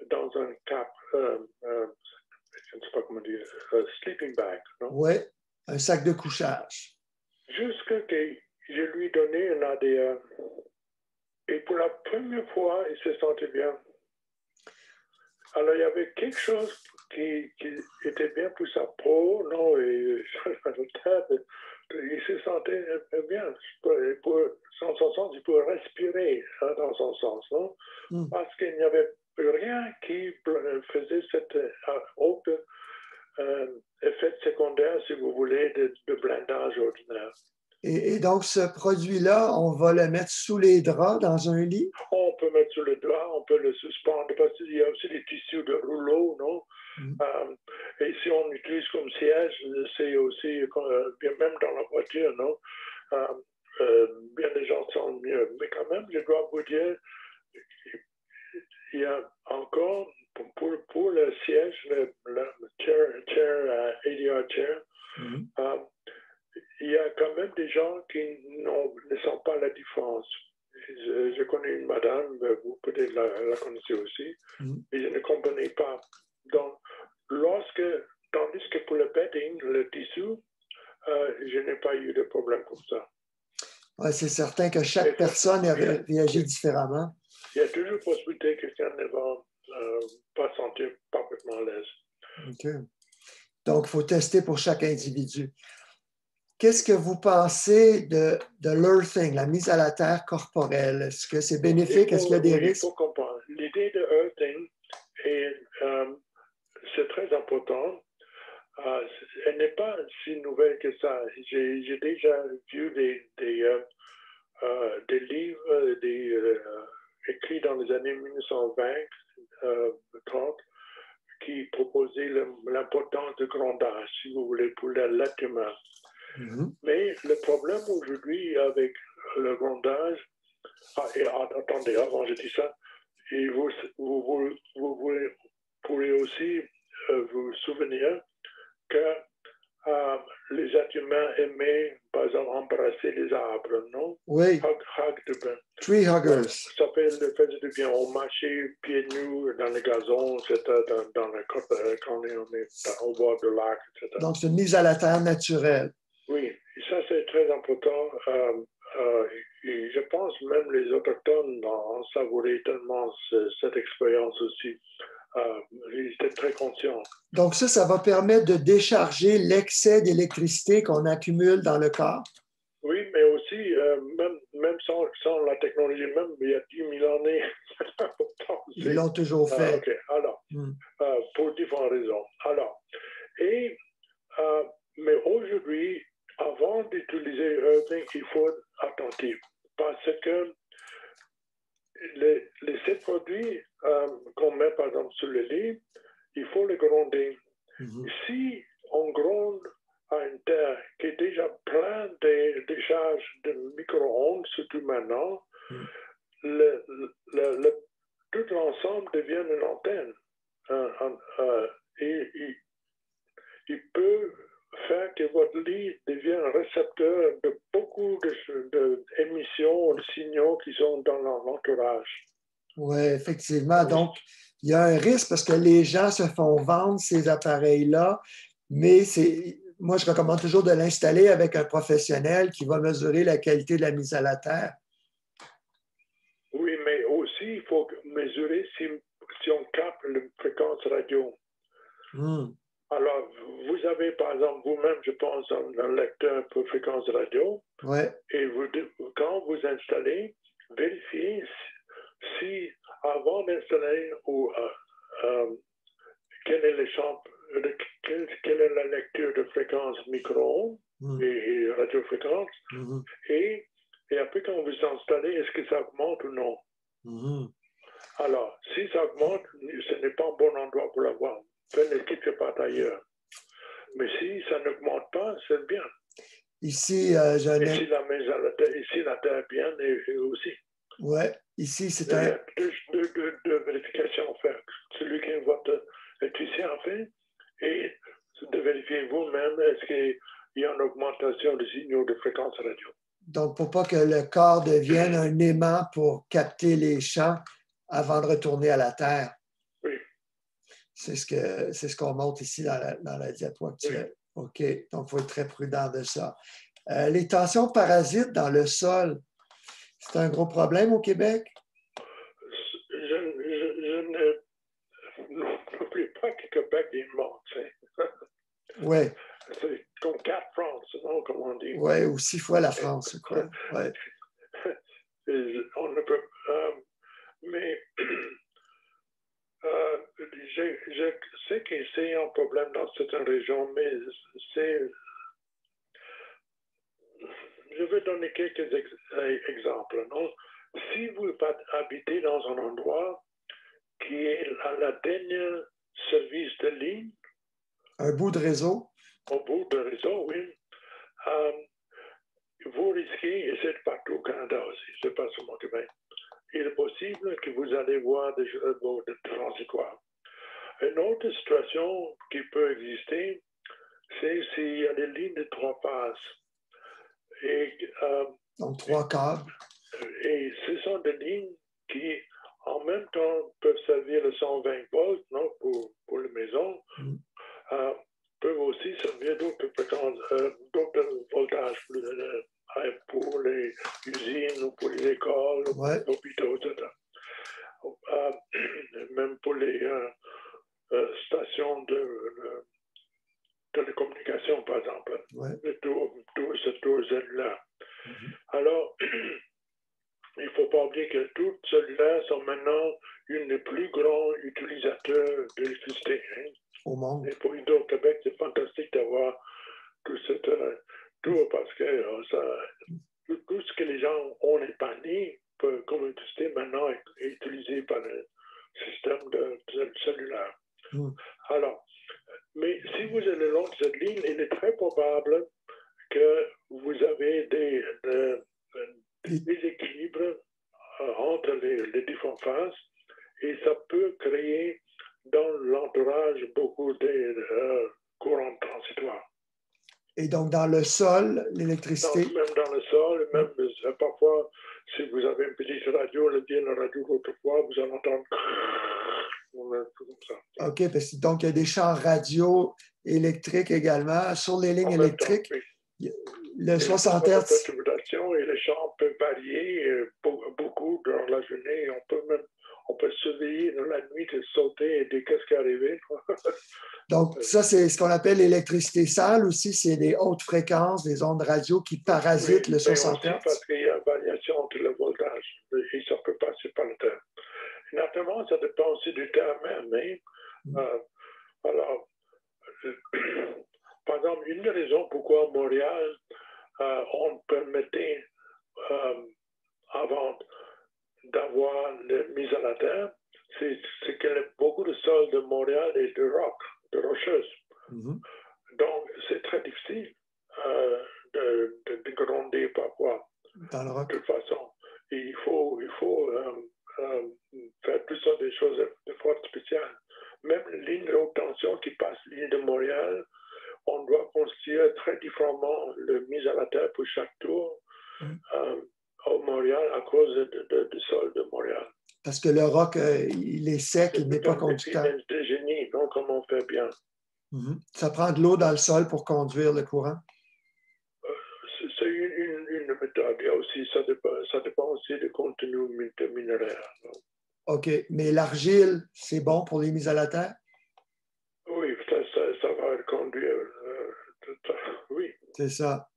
dans un cap, je ne sais pas comment dire, sleeping bag, non? Oui, un sac de couchage. Jusqu'à ce que je lui donnais un ADN. Et pour la première fois, il se sentait bien. Alors, il y avait quelque chose qui était bien pour sa peau, non? Et il se sentait bien. Dans son sens, il pouvait respirer dans son sens, non? Parce qu'il n'y avait rien qui faisait cet autre effet secondaire, si vous voulez, de blindage ordinaire. Et donc, ce produit-là, on va le mettre sous les draps dans un lit? On peut mettre sous le drap, on peut le suspendre, parce qu'il y a aussi des tissus de rouleau, non? Et si on utilise comme siège, c'est aussi, bien même dans la voiture, non? Bien les gens sont mieux. Mais quand même, je dois vous dire, il y a encore, pour le siège, le chair, ADR chair, il y a quand même des gens qui ne sentent pas la différence. Je connais une madame, vous peut-être la connaissez aussi, et je ne comprenais pas. Donc, tandis que pour le bedding, le tissu, je n'ai pas eu de problème comme ça. Ouais, c'est certain que chaque personne réagit différemment. Il y a toujours possibilité que quelqu'un ne va pas sentir parfaitement à l'aise. OK. Donc, il faut tester pour chaque individu. Qu'est-ce que vous pensez de l'earthing, la mise à la terre corporelle? Est-ce que c'est bénéfique? Est-ce qu'il y a des risques? Il faut comprendre. L'idée de earthing, c'est très important. Elle n'est pas si nouvelle que ça. J'ai déjà vu des livres écrits dans les années 1920-30 qui proposaient l'importance du grondage, si vous voulez, pour l'être humain. Mais le problème aujourd'hui avec le grondage, et attendez, avant je dis ça, et vous pourrez aussi vous souvenir que les êtres humains aimaient, par exemple, embrasser les arbres, non? Oui. Tree huggers. Ça faisait du bien. On marchait pieds nus dans le gazon, c'était dans la côte, quand on est au bord de lac, etc. Donc, c'est une mise à la terre naturelle. Oui, et ça c'est très important. Et je pense même les Autochtones ont savouré tellement cette expérience aussi. Ils étaient très conscients. Donc ça va permettre de décharger l'excès d'électricité qu'on accumule dans le corps. Oui, mais aussi, même sans la technologie, même il y a 10 000 années, c'est important aussi. Ils l'ont toujours fait. OK, alors, pour différentes raisons. Alors, mais aujourd'hui, avant d'utiliser earthing, il faut être attentif parce que ces produits qu'on met par exemple sur le lit, il faut les gronder. Si on gronde à une terre qui est déjà plein de décharges de micro-ondes, surtout maintenant, tout l'ensemble devient une antenne. Et il peut faire que votre lit devienne un récepteur de beaucoup d'émissions, de signaux qui sont dans l'entourage. Oui, effectivement. Donc, il y a un risque parce que les gens se font vendre ces appareils-là, mais moi, je recommande toujours de l'installer avec un professionnel qui va mesurer la qualité de la mise à la terre. Oui, mais aussi, il faut mesurer si on capte la fréquence radio. Alors, vous avez, par exemple, vous-même, je pense, un lecteur pour fréquence radio. Ouais. Et quand vous installez, vérifiez si avant d'installer, quel est le champ, quelle est la lecture de fréquence micro-ondes et radiofréquence. Et après, quand vous installez, est-ce que ça augmente ou non? Alors, si ça augmente, ce n'est pas un bon endroit pour l'avoir. Ne quittez pas d'ailleurs. Mais si ça n'augmente pas, c'est bien. Ici, ici, la terre est bien et aussi. Oui, ici, c'est Il y a deux vérifications à faire. Celui qui est votre électricien a fait et de vérifier vous-même est-ce qu'il y a une augmentation des signaux de fréquence radio. Donc, pour pas que le corps devienne un aimant pour capter les champs avant de retourner à la Terre. Oui. C'est ce qu'on montre ici dans la diapo actuelle. Oui. OK, donc il faut être très prudent de ça. Les tensions parasites dans le sol, c'est un gros problème au Québec? Je n'oublie pas que Québec est mort. Oui. C'est comme 4 France, non? Comme comme on dit. Oui, ou 6 fois la France, quoi. Ouais. On ne peut, mais je sais que c'est un problème dans certaines régions, mais je vais donner quelques exemples. Non? Si vous habitez dans un endroit qui est à la dernière service de ligne, un bout de réseau. Au bout de réseau, oui. Vous risquez, et c'est partout au Canada aussi, c'est pas seulement au Québec, il est possible que vous allez voir des choses de transitoires. Une autre situation qui peut exister, c'est s'il y a des lignes de 3 phases. Donc 3 câbles. Et ce sont des lignes qui, en même temps, peuvent servir le 120 volts non, pour les maisons, peuvent aussi servir d'autres voltages pour les usines ou pour les écoles, ouais. les hôpitaux, etc. Même pour les stations de télécommunication, par exemple. Ouais. Tous ces là. Alors, il ne faut pas oublier que tous ceux-là sont maintenant une des plus grands utilisateurs d'électricité. Hein. Au monde. Et pour Hydro-Québec, c'est fantastique d'avoir tout parce que tout ce que les gens ont épargné comme électricité maintenant est utilisé par le système de cellulaire. Alors, mais si vous allez le long de cette ligne, il est très probable que vous avez des déséquilibres entre les différentes phases et ça peut créer dans l'entourage beaucoup de courants transitoires. Et donc, dans le sol, l'électricité... Même dans le sol, même parfois, si vous avez une petite radio, la radio autrefois, vous allez entendre... Comme ça. OK, parce que donc, il y a des champs radio électriques également. Sur les lignes électriques, le 60 Hz... Et les champs peuvent varier beaucoup dans la journée. On peut surveiller dans la nuit, sauter et dire qu'est-ce qui est arrivé. Donc, ça, c'est ce qu'on appelle l'électricité sale aussi. C'est des hautes fréquences, des ondes radio qui parasitent le 60 Hz. Parce qu'il y a une variation entre le voltage et ça peut passer par le terre. Naturellement, ça dépend aussi du terre même. Alors, par exemple, une des raisons pourquoi à Montréal, on permettait avant d'avoir la mise à la terre, c'est que beaucoup de sols de Montréal est de roc, de rocheuse. Donc, c'est très difficile de grandir parfois. Dans le roc. De toute façon, il faut faire toutes sortes de choses de forte spéciales. Même les lignes de haute tension qui passent l'île de Montréal, on doit construire très différemment la mise à la terre pour chaque tour au Montréal à cause du sol de Montréal. Parce que le roc, il est sec, il n'est pas conducteur. C'est génie, donc comment on fait bien. Ça prend de l'eau dans le sol pour conduire le courant? C'est une méthode. Il y a aussi, ça dépend aussi du contenu minéraire. OK, mais l'argile, c'est bon pour les mises à la terre? Oui, ça va conduire. Oui. C'est ça.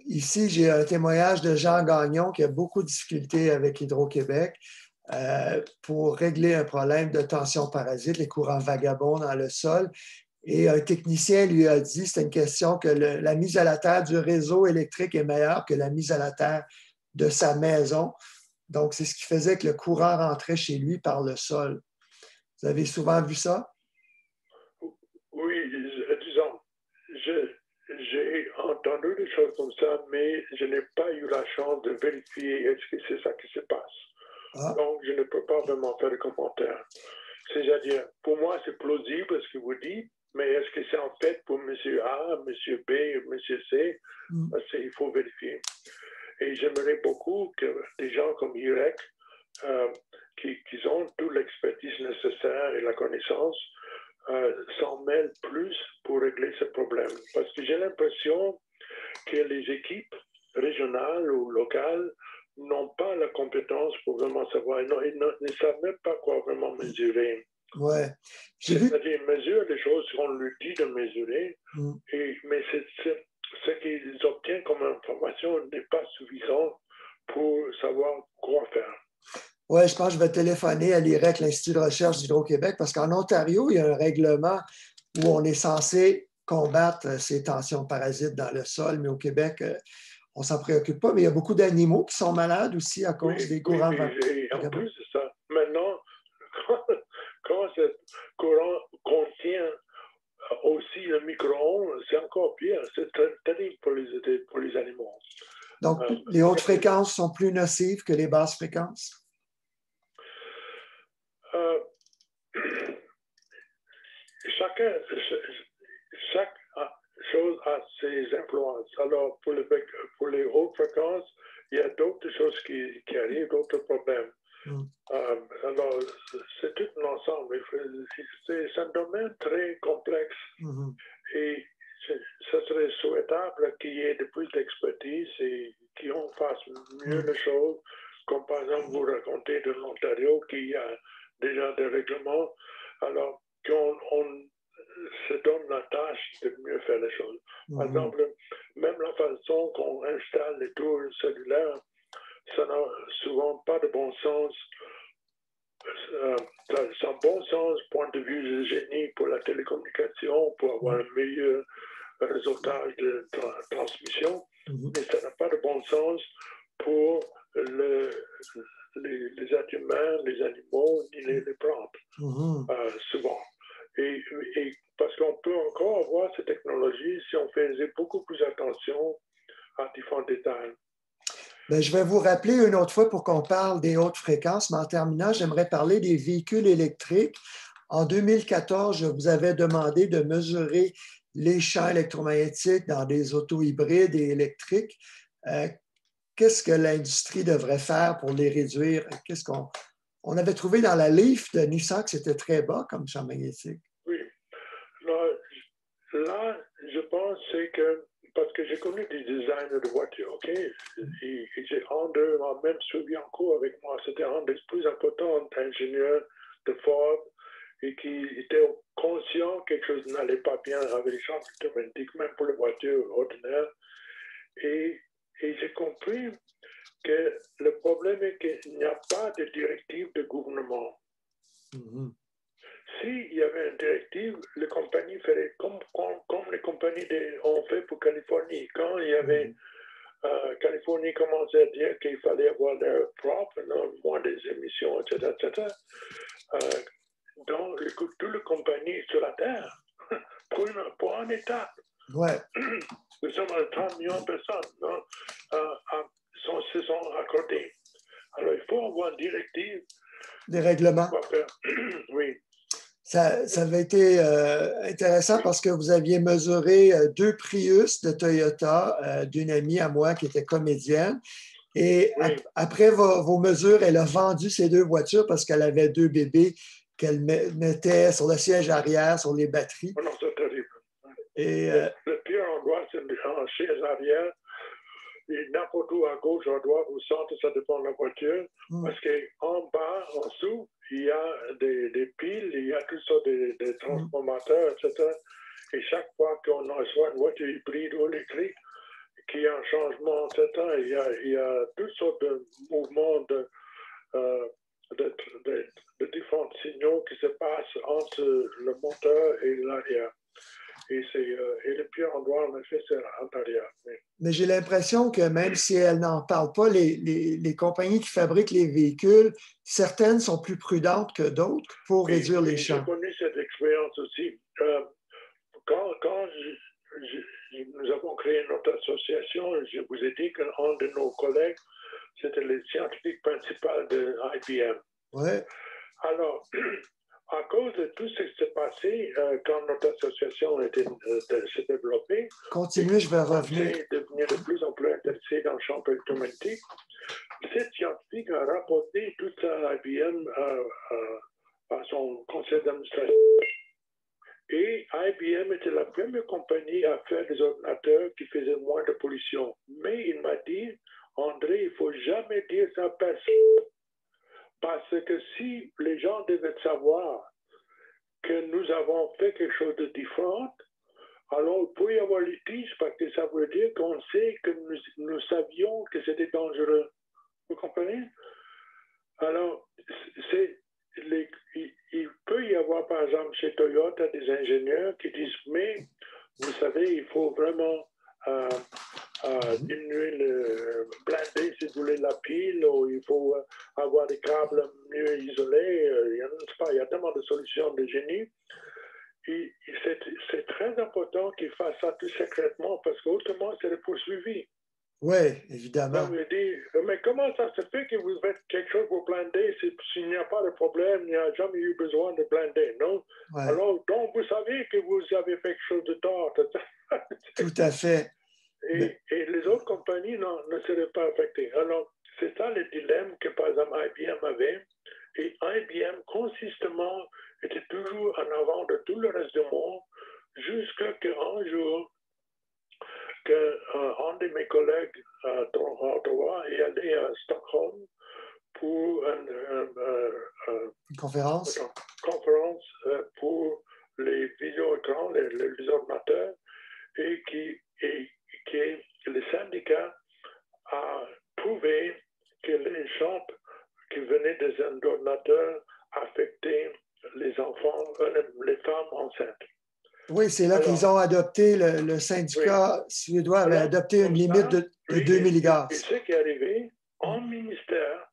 Ici, j'ai un témoignage de Jean Gagnon qui a beaucoup de difficultés avec Hydro-Québec pour régler un problème de tension parasite, les courants vagabonds dans le sol. Et un technicien lui a dit, c'est une question que la mise à la terre du réseau électrique est meilleure que la mise à la terre de sa maison. Donc, c'est ce qui faisait que le courant rentrait chez lui par le sol. Vous avez souvent vu ça? Oui, disons, j'ai entendu des choses comme ça, mais je n'ai pas eu la chance de vérifier est-ce que c'est ça qui se passe. Donc, je ne peux pas vraiment faire de commentaires. C'est-à-dire, pour moi, c'est plausible ce que vous dites, mais est-ce que c'est en fait pour M. A, M. B, M. C? Il faut vérifier. Et j'aimerais beaucoup que des gens comme IREC, qui ont toute l'expertise nécessaire et la connaissance, s'en mêlent plus pour régler ce problème. Parce que j'ai l'impression que les équipes régionales ou locales n'ont pas la compétence pour vraiment savoir. Ils ne savent même pas quoi vraiment mesurer. Ouais. C'est-à-dire, ils mesurent les choses qu'on lui dit de mesurer, mais ce qu'ils obtiennent comme information n'est pas suffisant pour savoir quoi faire. Oui, je pense que je vais téléphoner à l'IREC, l'Institut de recherche d'Hydro-Québec, parce qu'en Ontario, il y a un règlement où on est censé combattre ces tensions parasites dans le sol, mais au Québec, on ne s'en préoccupe pas. Mais il y a beaucoup d'animaux qui sont malades aussi à cause des courants. Et en plus de ça, maintenant, quand ce courant contient aussi le micro-ondes, c'est encore pire. C'est très terrible pour les animaux. Donc, les hautes fréquences sont plus nocives que les basses fréquences? Chaque chose a ses influences. Alors, pour les hautes fréquences, il y a d'autres choses qui arrivent, d'autres problèmes. Alors, c'est tout un ensemble. C'est un domaine très complexe. Et ce serait souhaitable qu'il y ait de plus d'expertise et qu'on fasse mieux les choses. Comme par exemple, vous racontez de l'Ontario qu'il y a déjà des règlements. Alors, qu'on se donne la tâche de mieux faire les choses. Par exemple, même la façon qu'on installe les tours cellulaires, ça n'a souvent pas de bon sens. Ça a bon sens, point de vue de génie pour la télécommunication, pour avoir un meilleur résultat de transmission, mais ça n'a pas de bon sens pour les êtres humains, les animaux, ni les plantes, souvent. Et parce qu'on peut encore avoir ces technologies si on faisait beaucoup plus attention à différents détails. Bien, je vais vous rappeler une autre fois pour qu'on parle des hautes fréquences, mais en terminant, j'aimerais parler des véhicules électriques. En 2014, je vous avais demandé de mesurer les champs électromagnétiques dans des autos hybrides et électriques. Qu'est-ce que l'industrie devrait faire pour les réduire? On avait trouvé dans la Leaf de Nissan que c'était très bas comme champ magnétique. Oui. Là, je pense que parce que j'ai connu des designers de voitures, OK? Et j'ai un d'eux m'a même suivi en cours avec moi. C'était un des plus importants ingénieurs de Ford et qui était conscient que quelque chose n'allait pas bien avec les champs électromagnétiques, même pour les voitures ordinaires. Et j'ai compris que le problème est qu'il n'y a pas de directive de gouvernement. S'il y avait une directive, les compagnies feraient comme les compagnies ont fait pour Californie. Quand il y avait Californie commençait à dire qu'il fallait avoir l'air propre, moins des émissions, etc., donc toutes les compagnies sur la Terre, pour une étape. Ouais. Nous sommes à 30 millions de personnes, se sont accordées. Alors, il faut avoir une directive. Des règlements. Oui. Ça avait été intéressant parce que vous aviez mesuré 2 Prius de Toyota d'une amie à moi qui était comédienne. Et après vos mesures, elle a vendu ces 2 voitures parce qu'elle avait 2 bébés qu'elle mettait sur le siège arrière, sur les batteries. Oh non, c'est terrible. Et, le pire endroit, c'est en siège arrière. Et n'importe où, à gauche, à droite, au centre, ça dépend de la voiture. Parce qu'en bas, en dessous, il y a des piles, il y a toutes sortes de transformateurs, etc. Et chaque fois qu'on reçoit une voiture hybride ou électrique, qui a un changement, etc., il y a toutes sortes de mouvements de différents signaux qui se passent entre le moteur et l'arrière. Et le pire endroit, en effet, c'est l'intérieur. Mais j'ai l'impression que même si elles n'en parlent pas, les compagnies qui fabriquent les véhicules, certaines sont plus prudentes que d'autres pour réduire les champs. J'ai connu cette expérience aussi. Quand nous avons créé notre association, je vous ai dit qu'un de nos collègues, c'était le scientifique principal de IBM. Ouais. Alors, à cause de tout ce qui s'est passé quand notre association s'est développée, continuez, je vais revenir. On est devenu de plus en plus intéressé dans le champ électromagnétique. Cette scientifique a rapporté tout ça à IBM, à son conseil d'administration. Et IBM était la première compagnie à faire des ordinateurs qui faisaient moins de pollution. Mais il m'a dit, André, il ne faut jamais dire ça à personne. Parce que si les gens devaient savoir que nous avons fait quelque chose de différent, Alors, il peut y avoir litige parce que ça veut dire qu'on sait que nous savions que c'était dangereux. Vous comprenez? Alors, il peut y avoir, par exemple, chez Toyota, des ingénieurs qui disent, mais vous savez, il faut vraiment diminuer blinder, si vous voulez, la pile, ou il faut avoir des câbles mieux isolés. Il y a tellement de solutions de génie. C'est très important qu'ils fassent ça tout secrètement parce qu'autrement, c'est poursuivi. Oui, évidemment. Ça veut dire, mais comment ça se fait que vous faites quelque chose pour blinder s'il n'y a pas de problème, il n'y a jamais eu besoin de blinder, non? Ouais. Alors, donc, vous savez que vous avez fait quelque chose de tort. Tout à fait. Et les autres compagnies ne seraient pas affectées. Alors, c'est ça le dilemme que, par exemple, IBM avait. Et IBM, consistamment, était toujours en avant de tout le reste du monde, jusqu'à qu'un jour, un de mes collègues à Ottawa est allé à Stockholm pour une conférence pour les vidéoécrans, les ordinateurs, et que le syndicat a prouvé que les champs qui venaient des ordinateurs affectaient les enfants, les femmes enceintes. Oui, c'est là qu'ils ont adopté, le syndicat suédois avait adopté une limite de 2 milligauss. Et ce qui est arrivé, un ministère,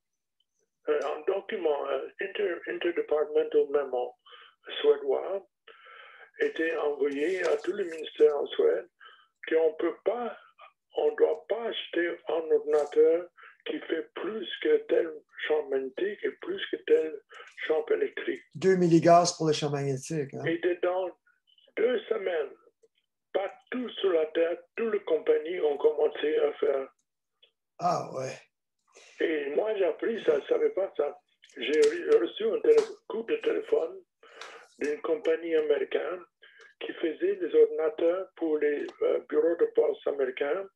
un document, interdepartmental memo suédois, était envoyé à tous les ministères en Suède qu'on ne doit pas acheter un ordinateur qui fait plus que tel champ magnétique et plus que tel champ électrique. 2 milligauss pour le champ magnétique. Hein? Et dedans 2 semaines, partout sur la Terre, toutes les compagnies ont commencé à faire. Ah ouais. Et moi, j'ai appris ça, je ne savais pas ça. J'ai reçu un coup de téléphone d'une compagnie américaine qui faisait des ordinateurs pour les bureaux de poste américains.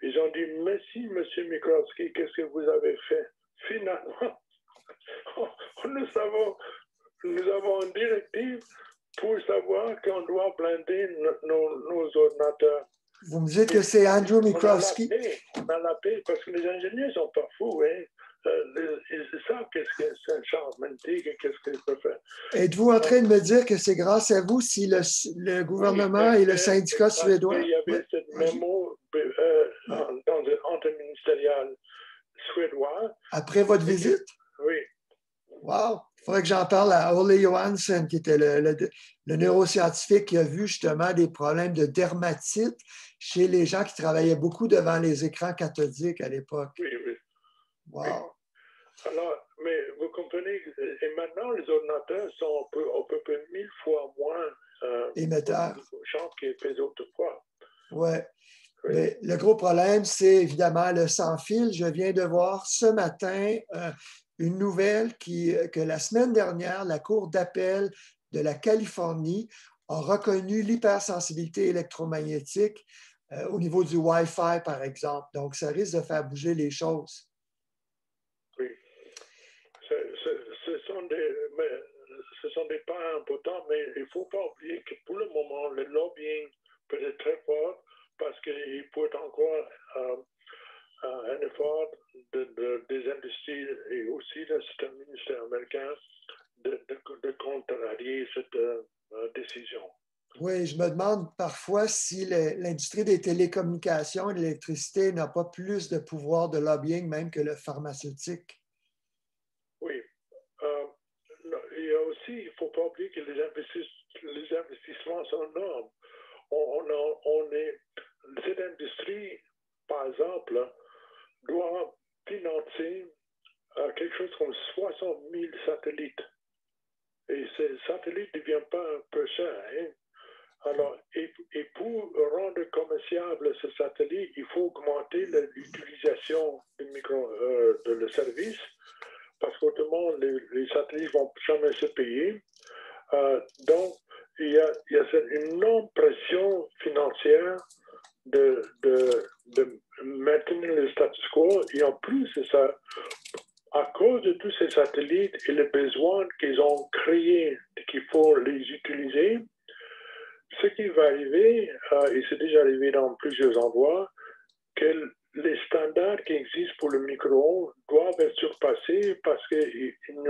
Ils ont dit, merci, M. Mikrowski, qu'est-ce que vous avez fait? Finalement, nous avons une directive pour savoir qu'on doit blinder nos ordinateurs. Vous me dites que c'est Andrew Mikrowski? On a la paix parce que les ingénieurs ne sont pas fous. Hein? Ils savent qu'est-ce que c'est un champ magnétique et qu'est-ce qu'ils peuvent faire. Êtes-vous en train de me dire que c'est grâce à vous si le gouvernement et le syndicat suédois... Il y avait cette mémo interministériel suédois. Après votre visite? Oui. Wow! Il faudrait que j'en parle à Ole Johansson, qui était le neuroscientifique qui a vu justement des problèmes de dermatite chez les gens qui travaillaient beaucoup devant les écrans cathodiques à l'époque. Oui, oui. Wow! Oui. Alors, mais vous comprenez, et maintenant, les ordinateurs sont à peu près 1000 fois moins émetteurs qu'ils faisaient autrefois. Ouais. Oui. Mais le gros problème, c'est évidemment le sans-fil. Je viens de voir ce matin une nouvelle que la semaine dernière, la Cour d'appel de la Californie a reconnu l'hypersensibilité électromagnétique au niveau du Wi-Fi, par exemple. Donc, ça risque de faire bouger les choses. Oui. Ce sont des pas importants, mais il ne faut pas oublier que pour le moment, le lobbying peut être très fort parce qu'il peut être encore un effort des industries et aussi du système ministère américain de contrarier cette décision. Oui, je me demande parfois si l'industrie des télécommunications et de l'électricité n'a pas plus de pouvoir de lobbying même que le pharmaceutique. Oui. Il y a aussi, il ne faut pas oublier que les investissements sont énormes. Cette industrie, par exemple, doit financer quelque chose comme 60 000 satellites. Et ces satellites ne deviennent pas un peu chers. Hein? Alors, et pour rendre commerciable ce satellite, il faut augmenter l'utilisation de le service, parce qu'autrement, les satellites ne vont jamais se payer. Donc, il y a cette énorme pression financière de maintenir le status quo. Et en plus de ça, à cause de tous ces satellites et les besoins qu'ils ont créés, qu'il faut les utiliser, ce qui va arriver, et c'est déjà arrivé dans plusieurs endroits, que les standards qui existent pour le micro-ondes doivent être surpassés parce qu'on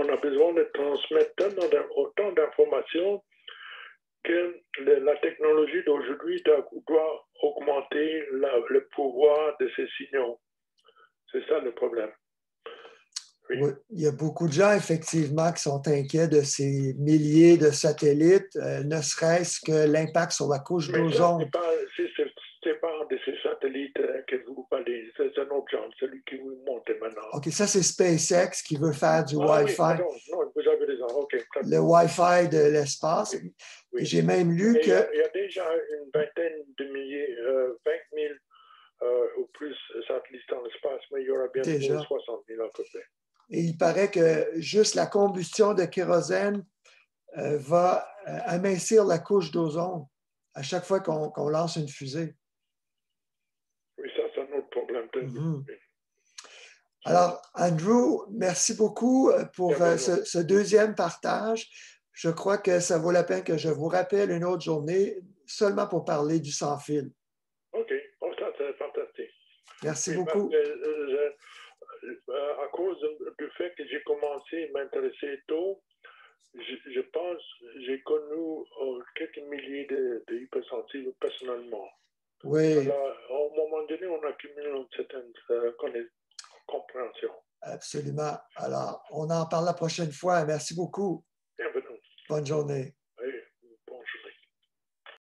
a besoin de transmettre autant d'informations que la technologie d'aujourd'hui doit augmenter le pouvoir de ces signaux. C'est ça le problème. Oui. Oui, il y a beaucoup de gens, effectivement, qui sont inquiets de ces milliers de satellites, ne serait-ce que l'impact sur la couche d'ozone. Ce n'est pas de ces satellites que vous parlez, c'est un autre genre, celui qui vous monte maintenant. OK, ça, c'est SpaceX qui veut faire du Wi-Fi. Oui, pardon. Non, vous avez raison. Okay. Le Wi-Fi de l'espace. Oui. Oui. J'ai même lu que... Il y a déjà une vingtaine de milliers, 20 000 ou plus satellites dans l'espace, mais il y aura bientôt 60 000 à peu près. Et il paraît que juste la combustion de kérosène va amincir la couche d'ozone à chaque fois qu'on lance une fusée. Oui, ça, c'est un autre problème. Alors, Andrew, merci beaucoup pour ce deuxième partage. Je crois que ça vaut la peine que je vous rappelle une autre journée seulement pour parler du sans-fil. OK. Oh, ça, c'est fantastique. Merci beaucoup. À cause du fait que j'ai commencé à m'intéresser tôt, je pense que j'ai connu quelques milliers de hypersensibles personnellement. Oui. Alors, au moment donné, on accumule une certaine compréhension. Absolument. Alors, on en parle la prochaine fois. Merci beaucoup. Bienvenue. Bonne journée.